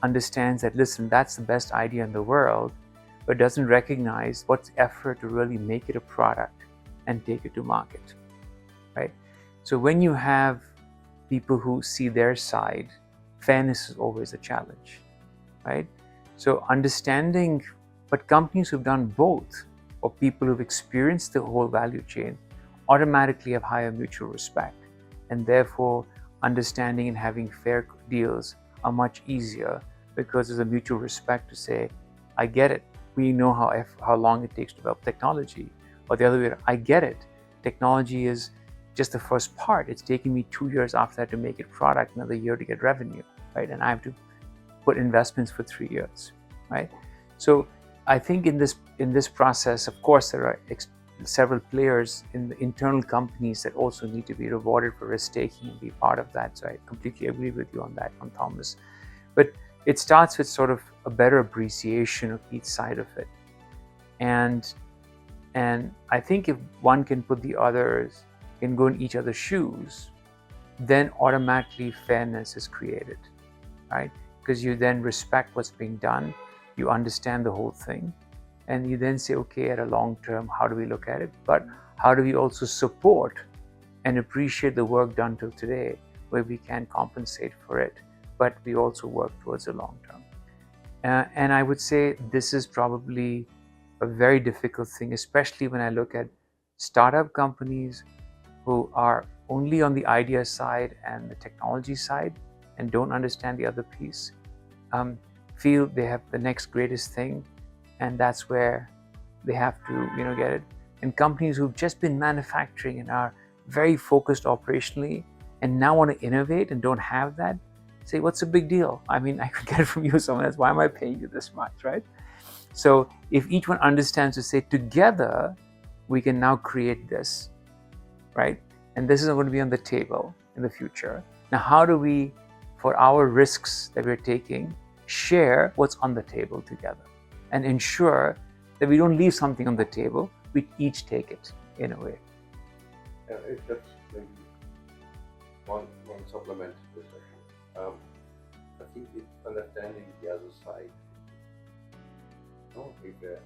understands that, listen, that's the best idea in the world, but doesn't recognize what's effort to really make it a product and take it to market, right? So when you have people who see their side, fairness is always a challenge, right? So understanding, but companies who've done both, or people who've experienced the whole value chain, automatically have higher mutual respect, and therefore understanding and having fair deals are much easier, because there's a mutual respect to say, I get it, we know how long it takes to develop technology, or the other way around, I get it, technology is just the first part, it's taking me 2 years after that to make it product, another year to get revenue, right? And I have to put investments for 3 years, right? So I think in this process, of course, there are several players in the internal companies that also need to be rewarded for risk taking and be part of that. So I completely agree with you on that one, Thomas. But it starts with sort of a better appreciation of each side of it, and I think if one can put the others can go in each other's shoes, then automatically fairness is created, right? Because you then respect what's being done, you understand the whole thing, and you then say, okay, at a long term, how do we look at it? But how do we also support and appreciate the work done till today, where we can compensate for it, but we also work towards the long term. And I would say this is probably a very difficult thing, especially when I look at startup companies who are only on the idea side and the technology side and don't understand the other piece, feel they have the next greatest thing, and that's where they have to get it. And companies who've just been manufacturing and are very focused operationally and now want to innovate and don't have that, say, what's the big deal? I mean, I could get it from you, someone else. Why am I paying you this much, right? So if each one understands to say, together, we can now create this, right? And this is going to be on the table in the future. Now, how do we, for our risks that we're taking, share what's on the table together and ensure that we don't leave something on the table, we each take it in a way. Yeah, if that's maybe one supplement to this. I think it's understanding the other side. If the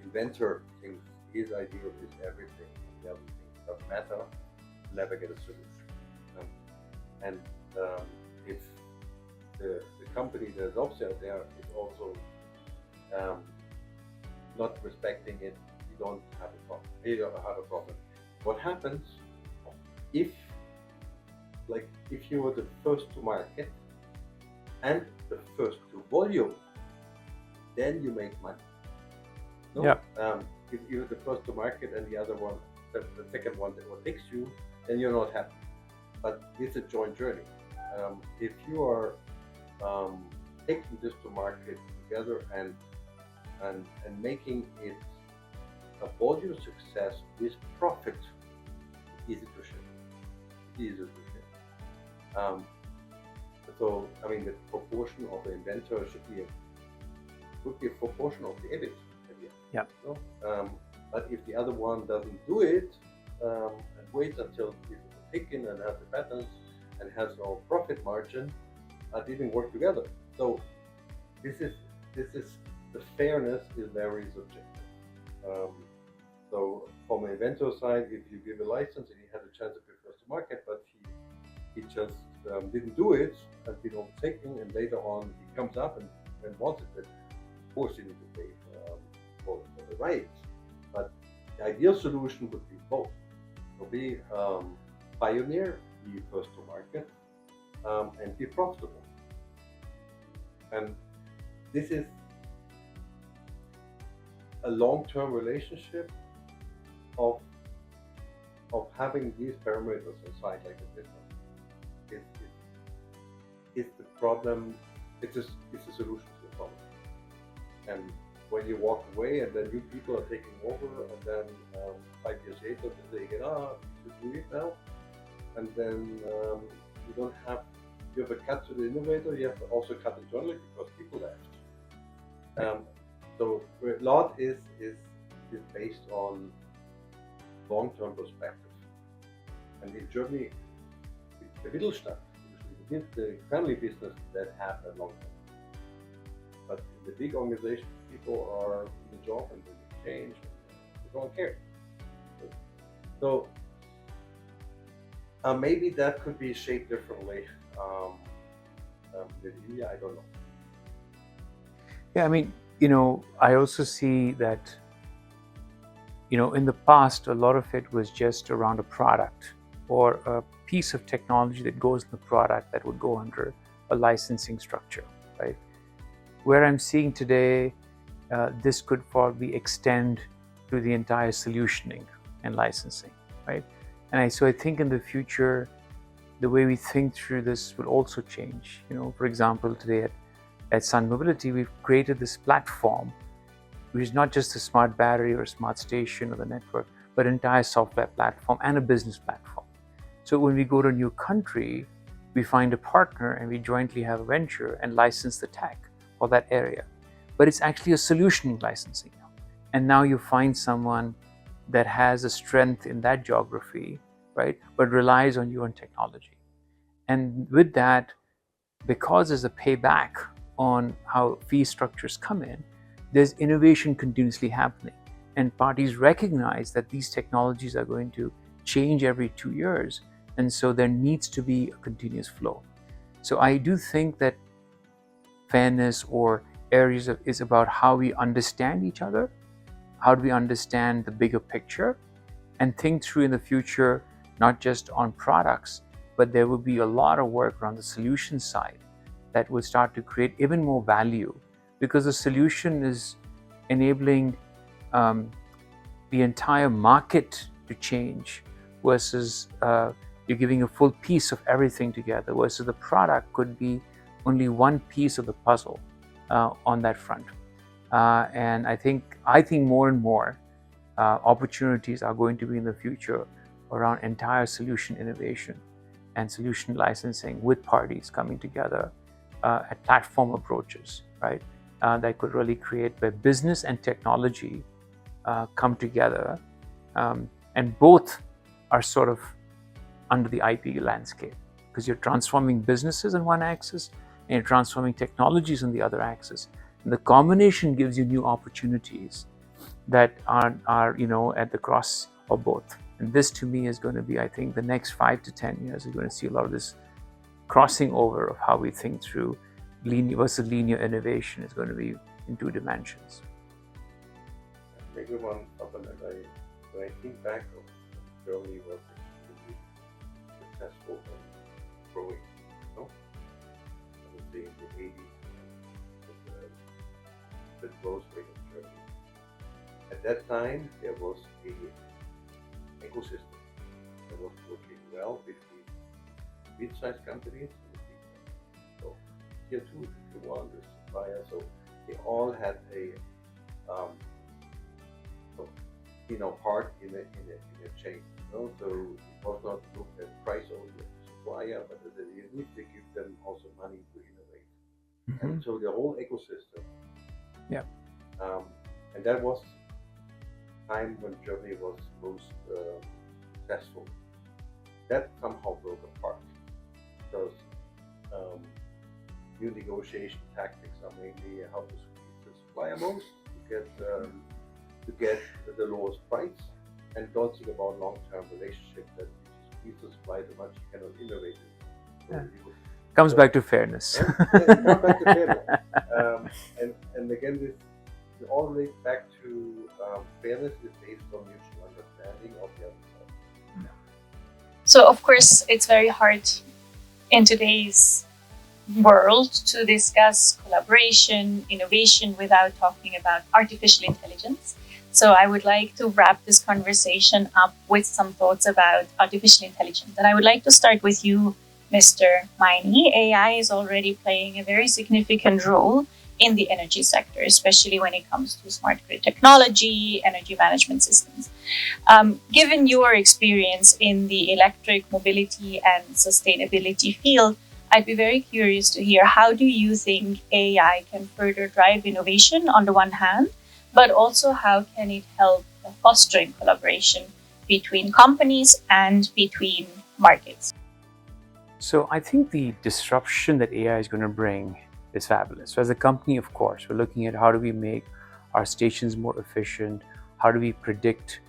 inventor thinks his idea is everything, the other things don't matter, never get a solution. If the company that adopts it there is also not respecting it, you don't have a problem. You don't have a problem. What happens if you were the first to market and the first to volume, then you make money. No? Yeah. If you're the first to market and the other one, the second one that takes you, then you're not happy. But it's a joint journey. If you are taking this to market together and making it a volume success with profit, easy to ship. So I mean, the proportion of the inventor would be a proportion of the EBIT. Yeah. No? But if the other one doesn't do it and waits until people pick in and have the patents and has no profit margin, didn't work together. So this is the fairness is very subjective. So from an inventor side, if you give a license and he had a chance to be first to market, but he just didn't do it and been overtaken, and later on he comes up and wants it, of course you need to pay for the rights. But the ideal solution would be both. So be pioneer, be first to market, and be profitable. And this is a long-term relationship of having these parameters inside like a business. It's the problem. It's a solution to the problem. And when you walk away and then new people are taking over, and then 5 years later they say, you should do it now, and then you have a cut to the innovator. You have to also cut internally because people left. So a lot is based on long-term perspective. And in Germany, it's the Mittelstand, usually the family business that have a long term. But in the big organizations, people are in the job and they change, they don't care. So maybe that could be shaped differently in India, I don't know. Yeah, I mean, I also see that, in the past, a lot of it was just around a product or a piece of technology that goes in the product that would go under a licensing structure, right? Where I'm seeing today, this could probably extend to the entire solutioning and licensing, right? And so I think in the future, the way we think through this will also change. For example, today at Sun Mobility, we've created this platform, which is not just a smart battery or a smart station or the network, but an entire software platform and a business platform. So when we go to a new country, we find a partner and we jointly have a venture and license the tech for that area. But it's actually a solutioning licensing now. And now you find someone that has a strength in that geography right? But relies on your own technology. And with that, because there's a payback on how fee structures come in, there's innovation continuously happening. And parties recognize that these technologies are going to change every 2 years. And so there needs to be a continuous flow. So I do think that fairness or areas is about how we understand each other, how do we understand the bigger picture, and think through in the future, not just on products, but there will be a lot of work around the solution side that will start to create even more value, because the solution is enabling the entire market to change versus you're giving a full piece of everything together, versus the product could be only one piece of the puzzle on that front. And I think more and more opportunities are going to be in the future around entire solution innovation and solution licensing, with parties coming together at platform approaches, right? That could really create where business and technology come together, and both are sort of under the IP landscape, because you're transforming businesses on one axis and you're transforming technologies on the other axis. And the combination gives you new opportunities that are at the cross of both. And this to me is going to be, I think, the next 5 to 10 years, we're going to see a lot of this crossing over of how we think through linear versus linear innovation is going to be in 2 dimensions. Maybe one supplement, when I think back of Germany was extremely successful and growing, I would say in the 80s, the growth rate of Germany. At that time, there was a ecosystem that was working well between mid-sized companies and the big companies. So tier 2, tier 1, the supplier, so they all had a part in a chain. So it was not looked at price only of the supplier, but that you need to give them also money to innovate. Mm-hmm. And so the whole ecosystem. Yeah. And that was time when Germany was most successful. That somehow broke apart, because new negotiation tactics are mainly how to squeeze the supplier most to get the lowest price, and don't think about long-term relationship, that if you squeeze the supply too much, you cannot innovate. Comes back to fairness. It comes back to fairness. And again, this all relates back to fairness is based on mutual understanding of the other side. So, of course, it's very hard in today's world to discuss collaboration, innovation without talking about artificial intelligence. So I would like to wrap this conversation up with some thoughts about artificial intelligence. And I would like to start with you, Mr. Maini. AI is already playing a very significant role in the energy sector, especially when it comes to smart grid technology, energy management systems. Given your experience in the electric mobility and sustainability field, I'd be very curious to hear, how do you think AI can further drive innovation on the one hand, but also how can it help fostering collaboration between companies and between markets? So I think the disruption that AI is going to bring is fabulous. So as a company, of course, we're looking at how do we make our stations more efficient, how do we predict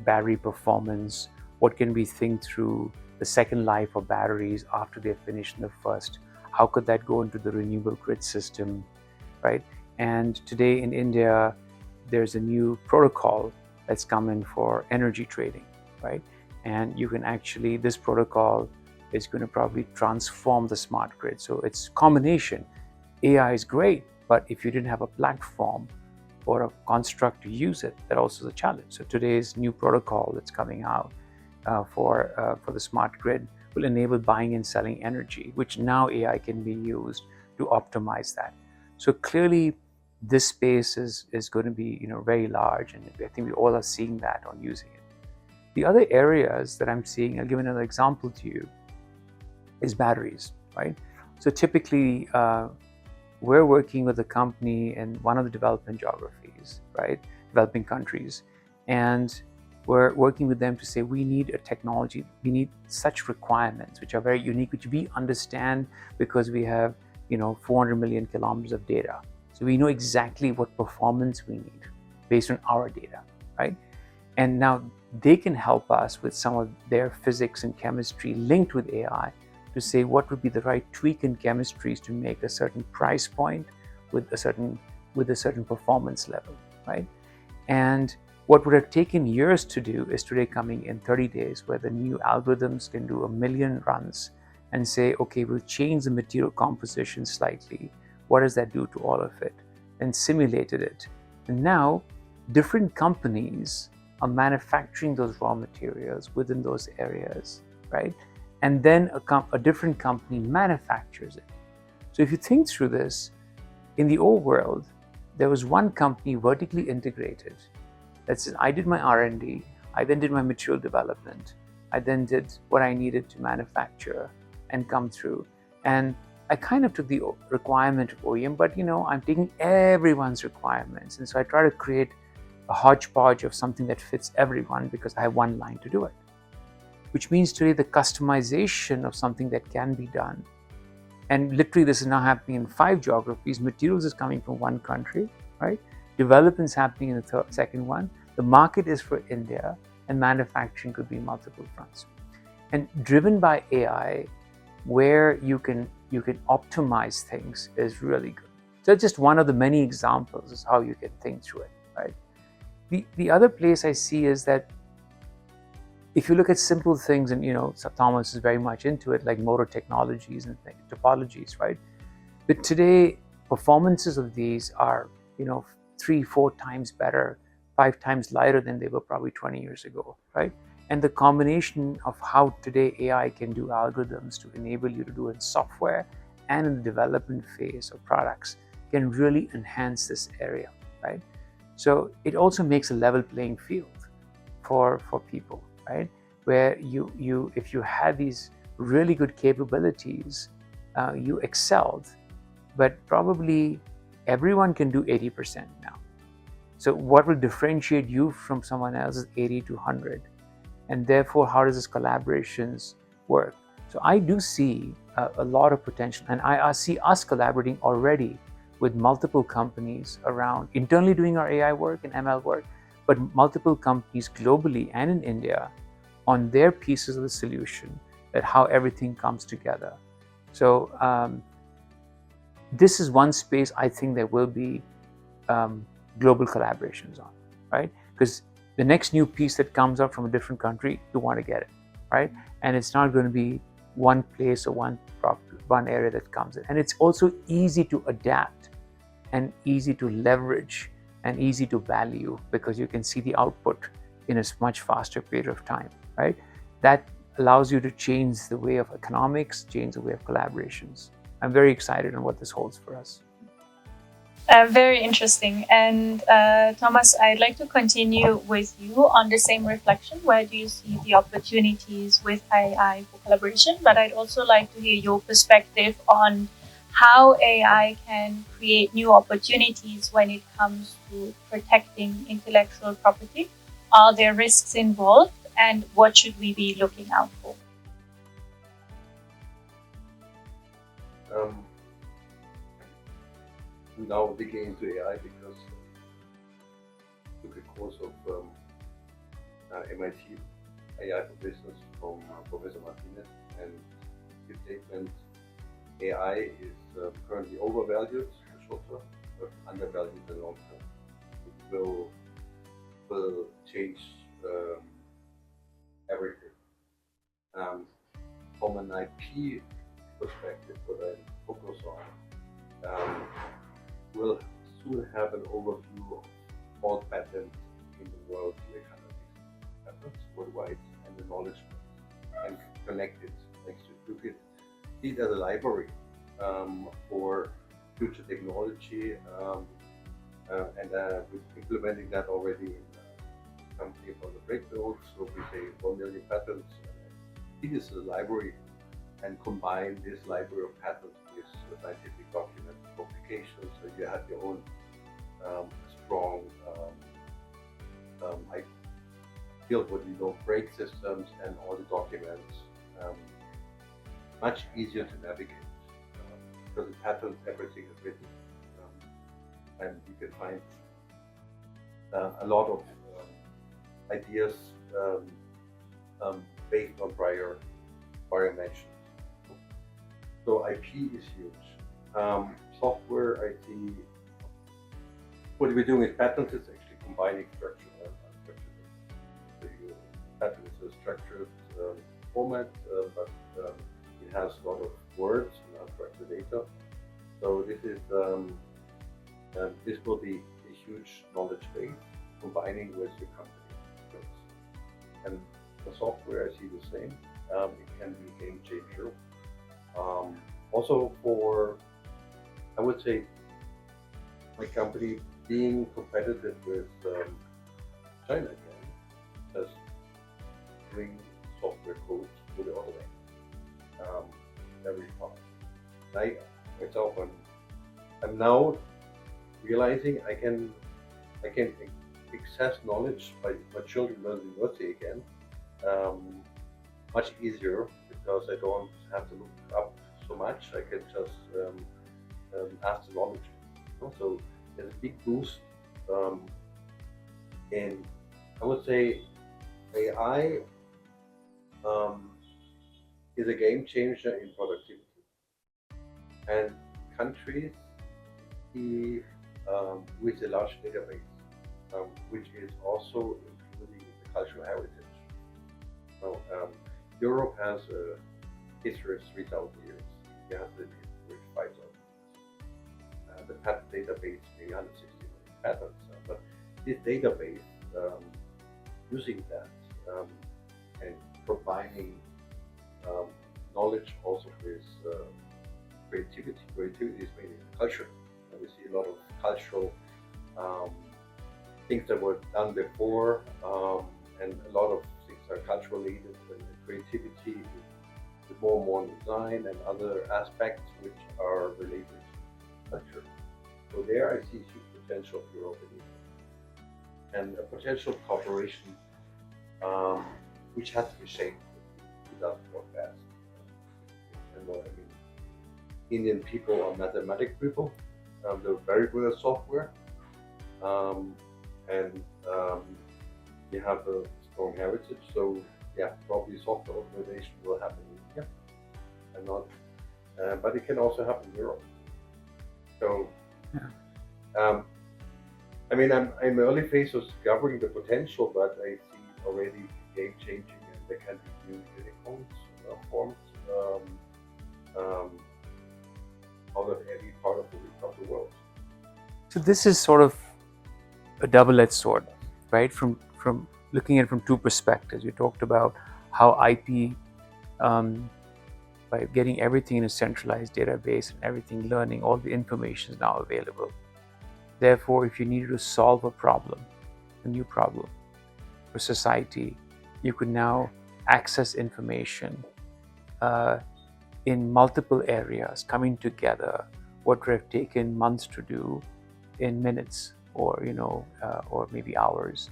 battery performance, what can we think through the second life of batteries after they're finished in the first, how could that go into the renewable grid system, right? And today in India, there's a new protocol that's come in for energy trading, right? And you can actually, this protocol is going to probably transform the smart grid. So it's combination. AI is great, but if you didn't have a platform or a construct to use it, that also is a challenge. So today's new protocol that's coming out for the smart grid will enable buying and selling energy, which now AI can be used to optimize that. So clearly, this space is going to be very large, and I think we all are seeing that on using it. The other areas that I'm seeing, I'll give another example to you, is batteries, right? So typically, we're working with a company in one of the developing geographies, right? Developing countries. And we're working with them to say we need a technology, we need such requirements which are very unique, which we understand because we have 400 million kilometers of data. So we know exactly what performance we need based on our data, right? And now they can help us with some of their physics and chemistry linked with AI to say what would be the right tweak in chemistries to make a certain price point with a certain performance level, right? And what would have taken years to do is today coming in 30 days, where the new algorithms can do 1 million runs and say, okay, we'll change the material composition slightly. What does that do to all of it? And simulated it. And now different companies are manufacturing those raw materials within those areas, right? And then a different company manufactures it. So if you think through this, in the old world, there was one company vertically integrated that says, I did my R&D, I then did my material development, I then did what I needed to manufacture and come through. And I kind of took the requirement of OEM, but I'm taking everyone's requirements. And so I try to create a hodgepodge of something that fits everyone because I have one line to do it. Which means today the customization of something that can be done, and literally this is now happening in 5 geographies. Materials is coming from one country, right? Development is happening in the second one. The market is for India, and manufacturing could be multiple fronts. And driven by AI, where you can optimize things is really good. So that's just one of the many examples is how you can think through it, right? The other place I see is that if you look at simple things, and Thomas is very much into it, like motor technologies and topologies, right? But today, performances of these are 3-4 times better, 5 times lighter than they were probably 20 years ago, right? And the combination of how today AI can do algorithms to enable you to do in software and in the development phase of products can really enhance this area, right? So it also makes a level playing field for people, right? Where if you had these really good capabilities, you excelled, but probably everyone can do 80% now. So what will differentiate you from someone else is 80 to 100. And therefore, how does this collaborations work? So I do see a lot of potential, and I see us collaborating already with multiple companies around internally doing our AI work and ML work, but multiple companies globally and in India on their pieces of the solution, that how everything comes together. So this is one space I think there will be global collaborations on, right? Because the next new piece that comes up from a different country, you want to get it, right? And it's not going to be one place or one area that comes in. And it's also easy to adapt and easy to leverage and easy to value because you can see the output in a much faster period of time, right? That allows you to change the way of economics, change the way of collaborations. I'm very excited on what this holds for us. Very interesting. And Thomas, I'd like to continue with you on the same reflection. Where do you see the opportunities with AI for collaboration? But I'd also like to hear your perspective on how AI can create new opportunities when it comes to protecting intellectual property. Are there risks involved, and what should we be looking out for? Now digging into AI because I took a course of MIT AI for Business from Professor Martinez, and his statement: AI is currently overvalued in the short term, but undervalued in the long term. It will change everything. From an IP perspective, what I focus on, we'll soon have an overview of all patents in the world to economics, patents worldwide, and the knowledge and connect it next to it. You could see it as a library for future technology, and we're implementing that already in the company for the breakthroughs. So we say 1 million patents. It is a library, and combine this library of patents with scientific documents, publications, so you have your own strong build what we know brake systems and all the documents um, much easier to navigate because it patterns everything is written, and you can find a lot of ideas based on prior mentions. So IP is huge. Software, I see, what we're doing with patents is actually combining structured and unstructured data. So you patent is a structured format, but it has a lot of words and unstructured data. So this will be a huge knowledge base combining with your company. And the software, I see the same. It can be a game changer. Also for, I would say, my company being competitive with China again, just bring software code to the other way. Very fast. I myself, I'm now realizing I can access knowledge by my children learn university again much easier because I don't have to look up so much. I can just ask the knowledge. So there's a big boost in, I would say, AI is a game changer in productivity. And countries with a large database, which is also including the cultural heritage. So, Europe has a history of 3,000 years. India has a history of 5,000 years. The patent database may 160 million patents, but this database, using that and combining knowledge also with creativity. Creativity is mainly culture. And we see a lot of cultural things that were done before, and a lot of things are cultural leaders, and creativity is more and more in design and other aspects which are related to culture. So there I see huge potential for Europe and a potential cooperation which has to be shaped. It doesn't work fast. And I mean, Indian people are mathematic people. They're very good at software, and you have a strong heritage. So yeah, probably software organization will happen in India, and not, but it can also happen in Europe. So, I mean, I'm in the early phase of discovering the potential, but I see already game changing, and there can be new unicorns formed out of every part of the world. So this is sort of a double-edged sword, right? From looking at it from two perspectives. You talked about how IP, by getting everything in a centralized database and everything learning, all the information is now available. Therefore, if you needed to solve a problem, a new problem for society, you could now access information in multiple areas coming together, what would have taken months to do in minutes or or maybe hours,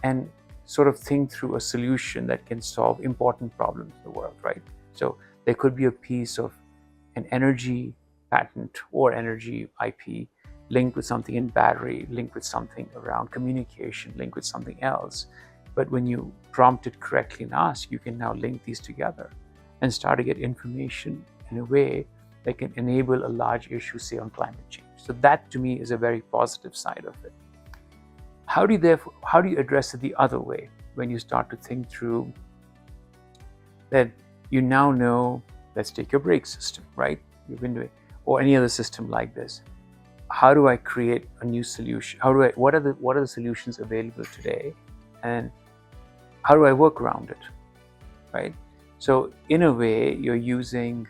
and sort of think through a solution that can solve important problems in the world, right? So there could be a piece of an energy patent or energy IP linked with something in battery, linked with something around communication, linked with something else. But when you prompt it correctly and ask, you can now link these together and start to get information in a way that can enable a large issue, say, on climate change. So that, to me, is a very positive side of it. How do you address it the other way when you start to think through that you now know, let's take your brake system, right? You've been doing, or any other system like this. How do I create a new solution? What are the solutions available today, and how do I work around it, right? So in a way, you're using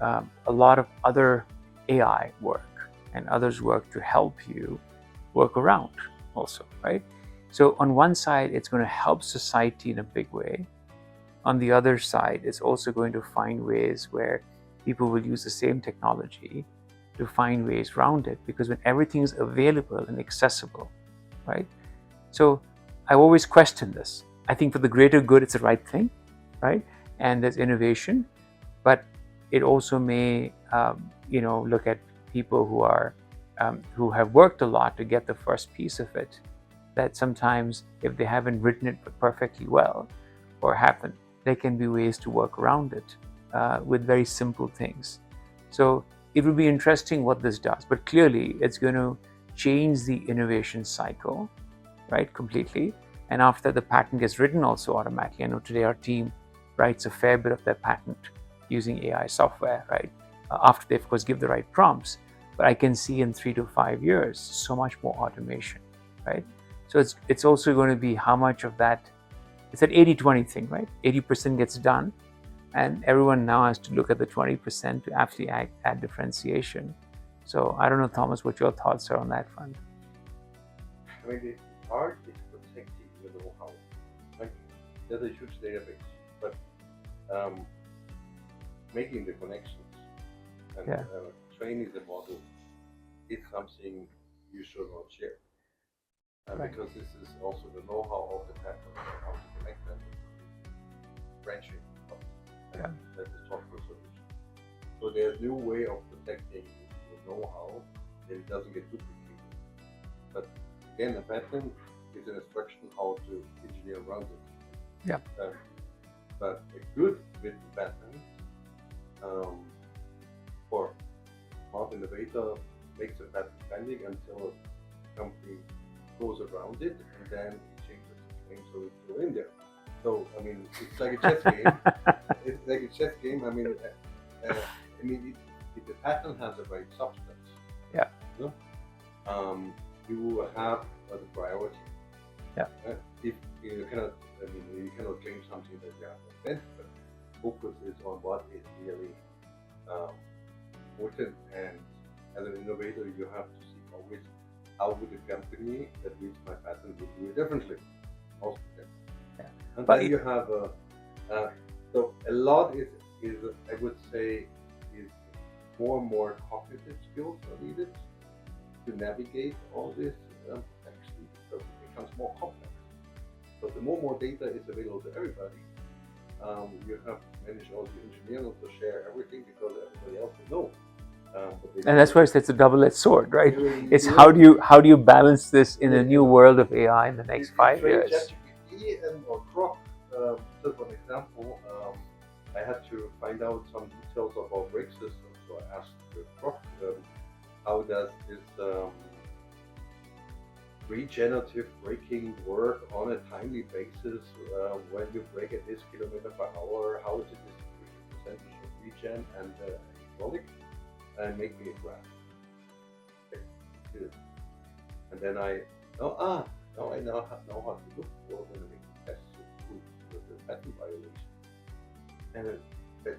a lot of other AI work and others' work to help you work around also, right? So on one side, it's going to help society in a big way. On the other side, it's also going to find ways where people will use the same technology to find ways around it, because when everything is available and accessible, right? So I always question this. I think for the greater good, it's the right thing, right? And there's innovation, but it also may, look at people who have worked a lot to get the first piece of it. That sometimes, if they haven't written it perfectly well, or haven't, there can be ways to work around it with very simple things. So it will be interesting what this does, but clearly it's going to change the innovation cycle, right, completely. And after the patent gets written also automatically, I know today our team writes a fair bit of their patent using AI software, right, after they of course give the right prompts. But I can see in 3 to 5 years so much more automation, right? So it's also going to be how much of that, it's that 80-20 thing, right? 80% gets done, and everyone now has to look at the 20% to actually add differentiation. So I don't know, Thomas, what your thoughts are on that front. I mean, the art is protecting the know-how. Like, there's a huge database, but making the connections and training the model is something you should not share. Right. Because this is also the know-how of the pattern, how to connect them, branching, and that is software solution. So there's a new way of protecting the know-how that it doesn't get duplicated. But again, a patent is an instruction how to engineer around it. Yeah. But a good written patent for smart innovator makes a patent pending until a company goes around it, and then it changes the name so it's still in there. So I mean, it's like a chess game. It's like a chess game. I mean, if the patent has the right substance, you have the priority. Yeah. If you cannot, you cannot change something that you have invented, but focus is on what is really important. And as an innovator, you have to see always how would a company that reads my patent would do it differently. Also, and then you have so a lot is I would say is more and more cognitive skills are needed to navigate all this actually, because it becomes more complex. So the more data is available to everybody, you have to manage all the engineering to share everything, because everybody else will know. And that's why it's a double-edged sword, right? It's how do you balance this in a new world of AI in the next 5 years? ChatGPT or Grok, just one example, I had to find out some details of our brake system. So I asked Grok, how does this regenerative braking work on a timely basis when you brake at this km/h? How is it distributed percentage of regen and hydraulic? And make me a graph. Okay. And then I know how to look for when I make tests to prove the patent violation. And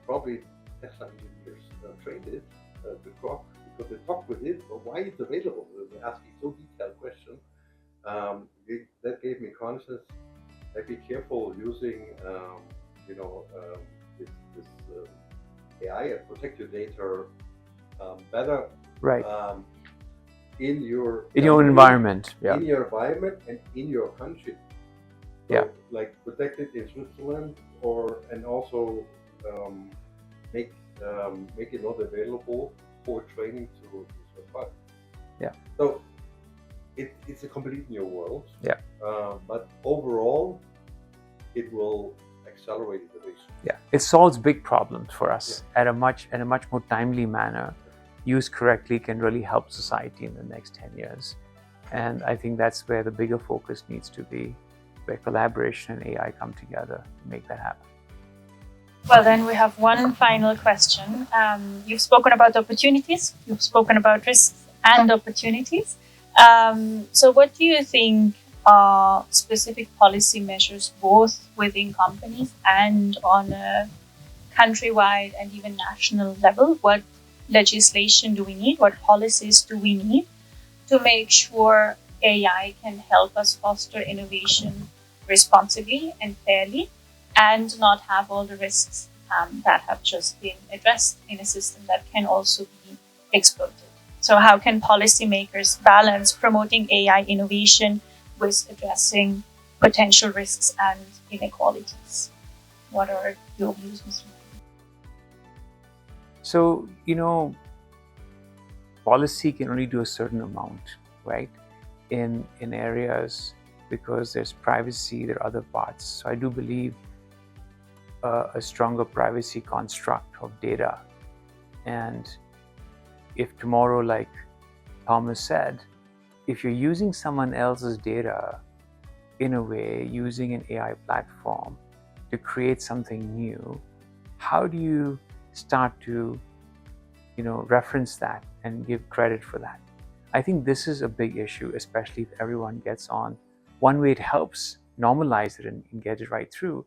probably Tesla engineers trained it to Grok, because they talk with it, or why it's available. They ask me so detailed questions. That gave me conscious. Be careful using this AI and protect your data better. Right. In your environment, in your environment and in your country. So, like protect it in Switzerland, and also make it not available for training to survive. Yeah. So it's a complete new world. Yeah. But overall, it will accelerate innovation. Yeah, it solves big problems for us at a much more timely manner. Used correctly can really help society in the next 10 years. And I think that's where the bigger focus needs to be, where collaboration and AI come together to make that happen. Well, then we have one final question. You've spoken about opportunities, you've spoken about risks and opportunities. So what do you think are specific policy measures, both within companies and on a countrywide and even national level? What legislation do we need? What policies do we need to make sure AI can help us foster innovation responsibly and fairly, and not have all the risks that have just been addressed in a system that can also be exploited? So how can policymakers balance promoting AI innovation with addressing potential risks and inequalities. What are your views, Mr. Maini? So, policy can only do a certain amount, right? In areas, because there's privacy, there are other parts. So I do believe a stronger privacy construct of data. And if tomorrow, like Thomas said, if you're using someone else's data in a way, using an AI platform to create something new, how do you start to reference that and give credit for that? I think this is a big issue, especially if everyone gets on. One way it helps normalize it and get it right through.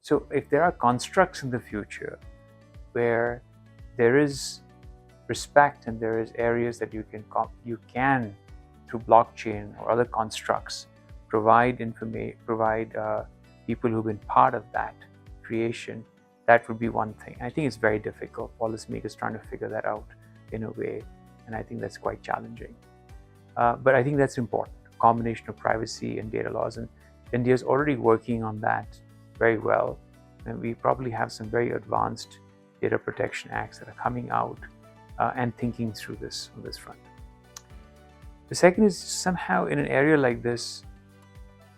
So if there are constructs in the future where there is respect and there is areas that you can through blockchain or other constructs provide people who've been part of that creation, that would be one thing. I think it's very difficult. Policymakers trying to figure that out in a way, and I think that's quite challenging. But I think that's important, a combination of privacy and data laws, and India is already working on that very well. And we probably have some very advanced data protection acts that are coming out and thinking through this on this front. The second is somehow in an area like this,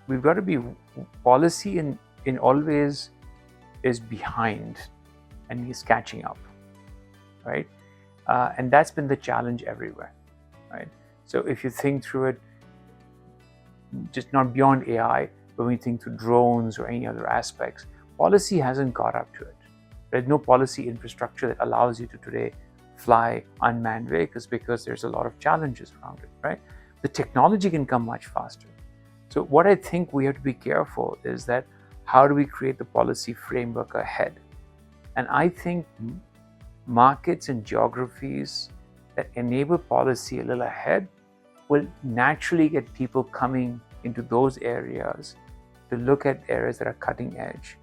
we've got to be policy in always is behind and he's catching up, right? And that's been the challenge everywhere, right? So if you think through it, just not beyond AI, but when you think through drones or any other aspects, policy hasn't caught up to it. There's no policy infrastructure that allows you to today fly unmanned vehicles because there's a lot of challenges around it, right? The technology can come much faster. So what I think we have to be careful is that how do we create the policy framework ahead? And I think markets and geographies that enable policy a little ahead will naturally get people coming into those areas to look at areas that are cutting edge,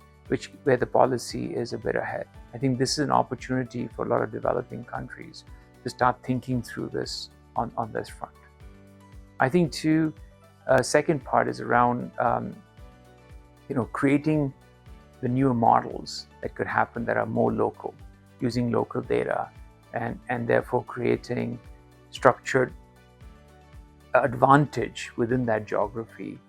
where the policy is a bit ahead. I think this is an opportunity for a lot of developing countries to start thinking through this on this front. I think too, second part is around creating the newer models that could happen that are more local, using local data, and therefore creating structured advantage within that geography,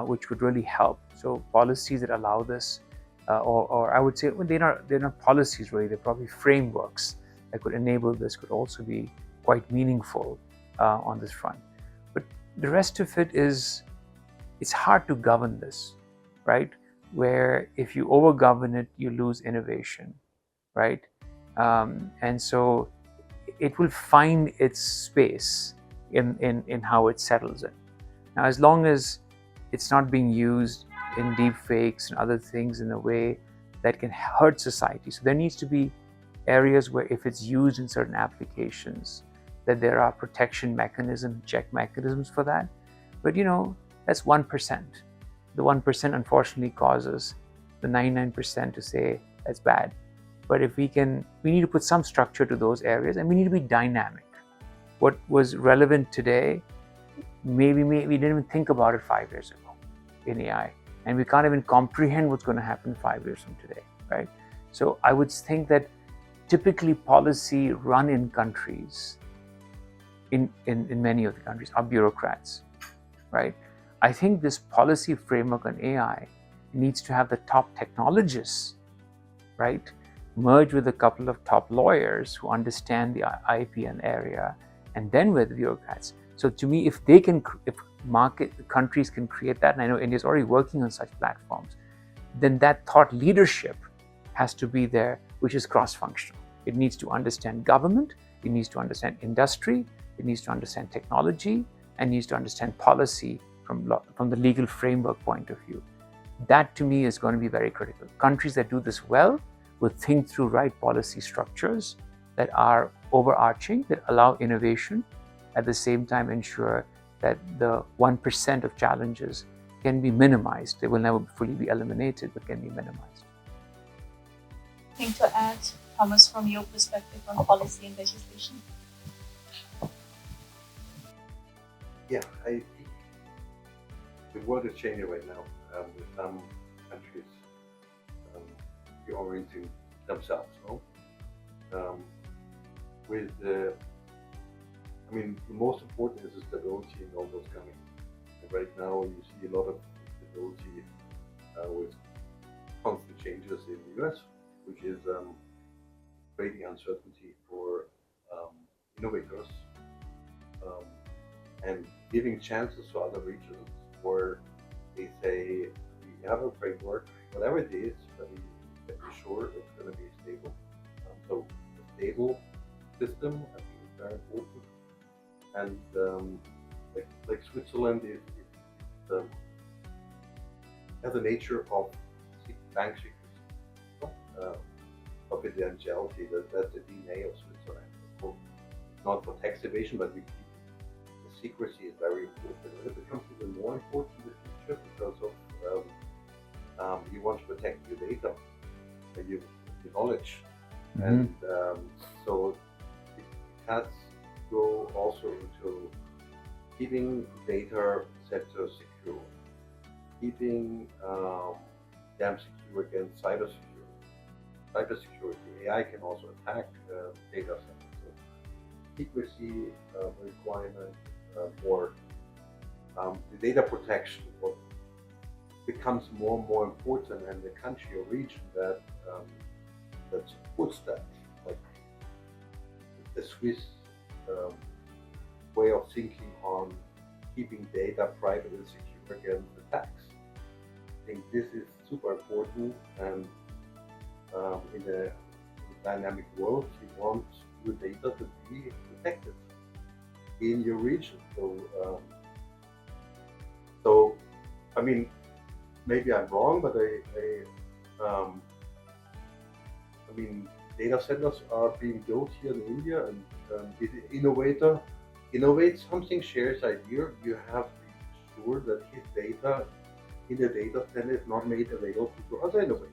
which would really help. So policies that allow this, or I would say, well, they're not policies really, they're probably frameworks that could enable this, could also be quite meaningful on this front. But the rest of it is, it's hard to govern this, right? Where if you over-govern it, you lose innovation, right? And so it will find its space in how it settles in. Now, as long as it's not being used in deep fakes and other things in a way that can hurt society. So there needs to be areas where if it's used in certain applications, that there are protection mechanisms, check mechanisms for that. But that's 1%. The 1% unfortunately causes the 99% to say that's bad. But if we need to put some structure to those areas, and we need to be dynamic. What was relevant today, maybe we didn't even think about it 5 years ago in AI. And we can't even comprehend what's going to happen 5 years from today, right? So I would think that typically policy run in countries, in many of the countries, are bureaucrats, right? I think this policy framework on AI needs to have the top technologists, right, merge with a couple of top lawyers who understand the IP and area, and then with bureaucrats. So to me, if countries can create that, and I know India is already working on such platforms, then that thought leadership has to be there, which is cross-functional. It needs to understand government, it needs to understand industry, it needs to understand technology, and needs to understand policy from the legal framework point of view. That to me is going to be very critical. Countries that do this well will think through right policy structures that are overarching, that allow innovation, at the same time ensure that the 1% of challenges can be minimized. They will never fully be eliminated, but can be minimized. Anything to add, Thomas, from your perspective on policy and legislation? Yeah, I think the world is changing right now. With some countries reorienting themselves. No? With the most important is the stability in all what's coming. And right now, you see a lot of instability with constant changes in the US, which is creating uncertainty for innovators and giving chances to other regions where they say, we have a framework, whatever it is, but we can be sure it's going to be stable. So a stable system, I think, is very important. And like Switzerland has a nature of bank secrecy, confidentiality. That's the DNA of Switzerland. So not for tax evasion, but the secrecy is very important. And it becomes even more important in the future because of you want to protect your data and your knowledge, and so it has to go also into keeping data centers secure, keeping them secure against cybersecurity. Cybersecurity, AI can also attack data centers. So secrecy requirement, more the data protection becomes more and more important, and the country or region that supports that, like the Swiss way of thinking on keeping data private and secure against attacks. I think this is super important, and in a dynamic world, you want your data to be protected in your region. So I mean, maybe I'm wrong, but I mean, data centers are being built here in India, and if the innovator innovates something, shares idea, you have to be sure that his data in the data center is not made available to other innovators,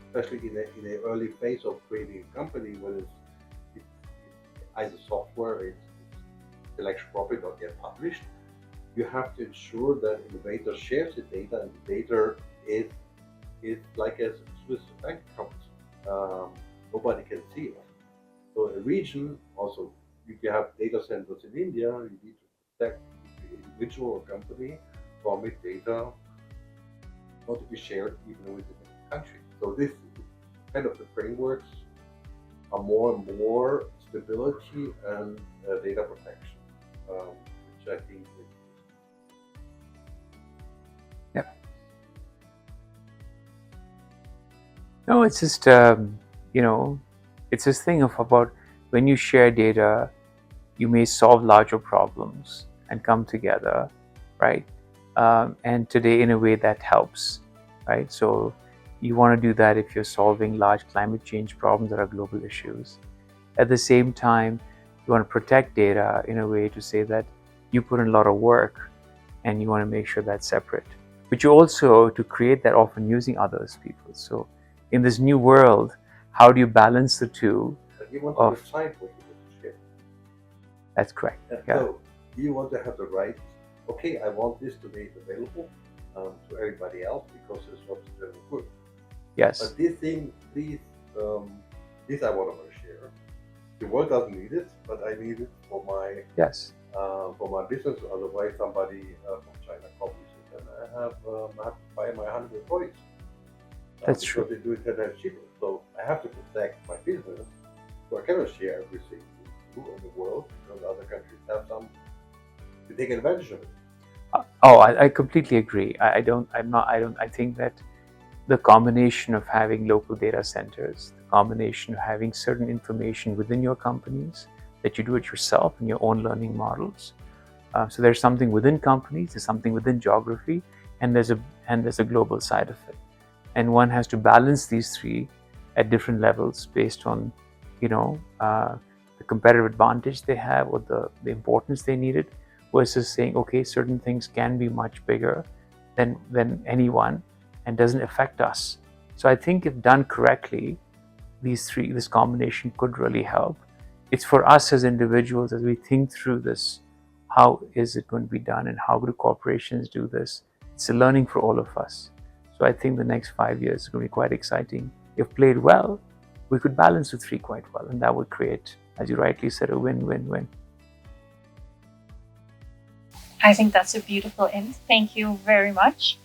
especially in the early phase of creating a company when it's either software, it's intellectual property not yet published. You have to ensure that innovator shares the data, and the data is like a Swiss bank account. Nobody can see it. So a region also, if you have data centers in India, you need to protect the individual or company from its data not to be shared even within the country. So this kind of the frameworks are more and more stability and data protection, which I think is. Yep. No, it's just it's this thing of about when you share data, you may solve larger problems and come together, right? And today, in a way, that helps, right? So you want to do that if you're solving large climate change problems that are global issues. At the same time, you want to protect data in a way to say that you put in a lot of work and you want to make sure that's separate. But you also, to create that, often using others' people. So in this new world, how do you balance the two? But you want to decide what you want to share. That's correct. Yeah. So you want to have the right, okay, I want this to be available to everybody else because it's not general good. Yes. But this thing, this I want to share. The world doesn't need it, but I need it for my business. Otherwise, somebody from China copies it, and I have to fire my 100 employees. That's true. Because they do it 10 times cheaper. So I have to protect my business, so I cannot share everything in the world because other countries have some to take advantage of it. I completely agree. I think that the combination of having local data centers, the combination of having certain information within your companies that you do it yourself in your own learning models. So there's something within companies, there's something within geography, and there's a global side of it. And one has to balance these three at different levels based on, the competitive advantage they have or the importance they needed, versus saying, okay, certain things can be much bigger than anyone and doesn't affect us. So I think if done correctly, this combination could really help. It's for us as individuals, as we think through this, how is it going to be done and how do corporations do this. It's a learning for all of us. So I think the next 5 years is going to be quite exciting. If played well, we could balance the three quite well, and that would create, as you rightly said, a win-win-win. I think that's a beautiful end. Thank you very much.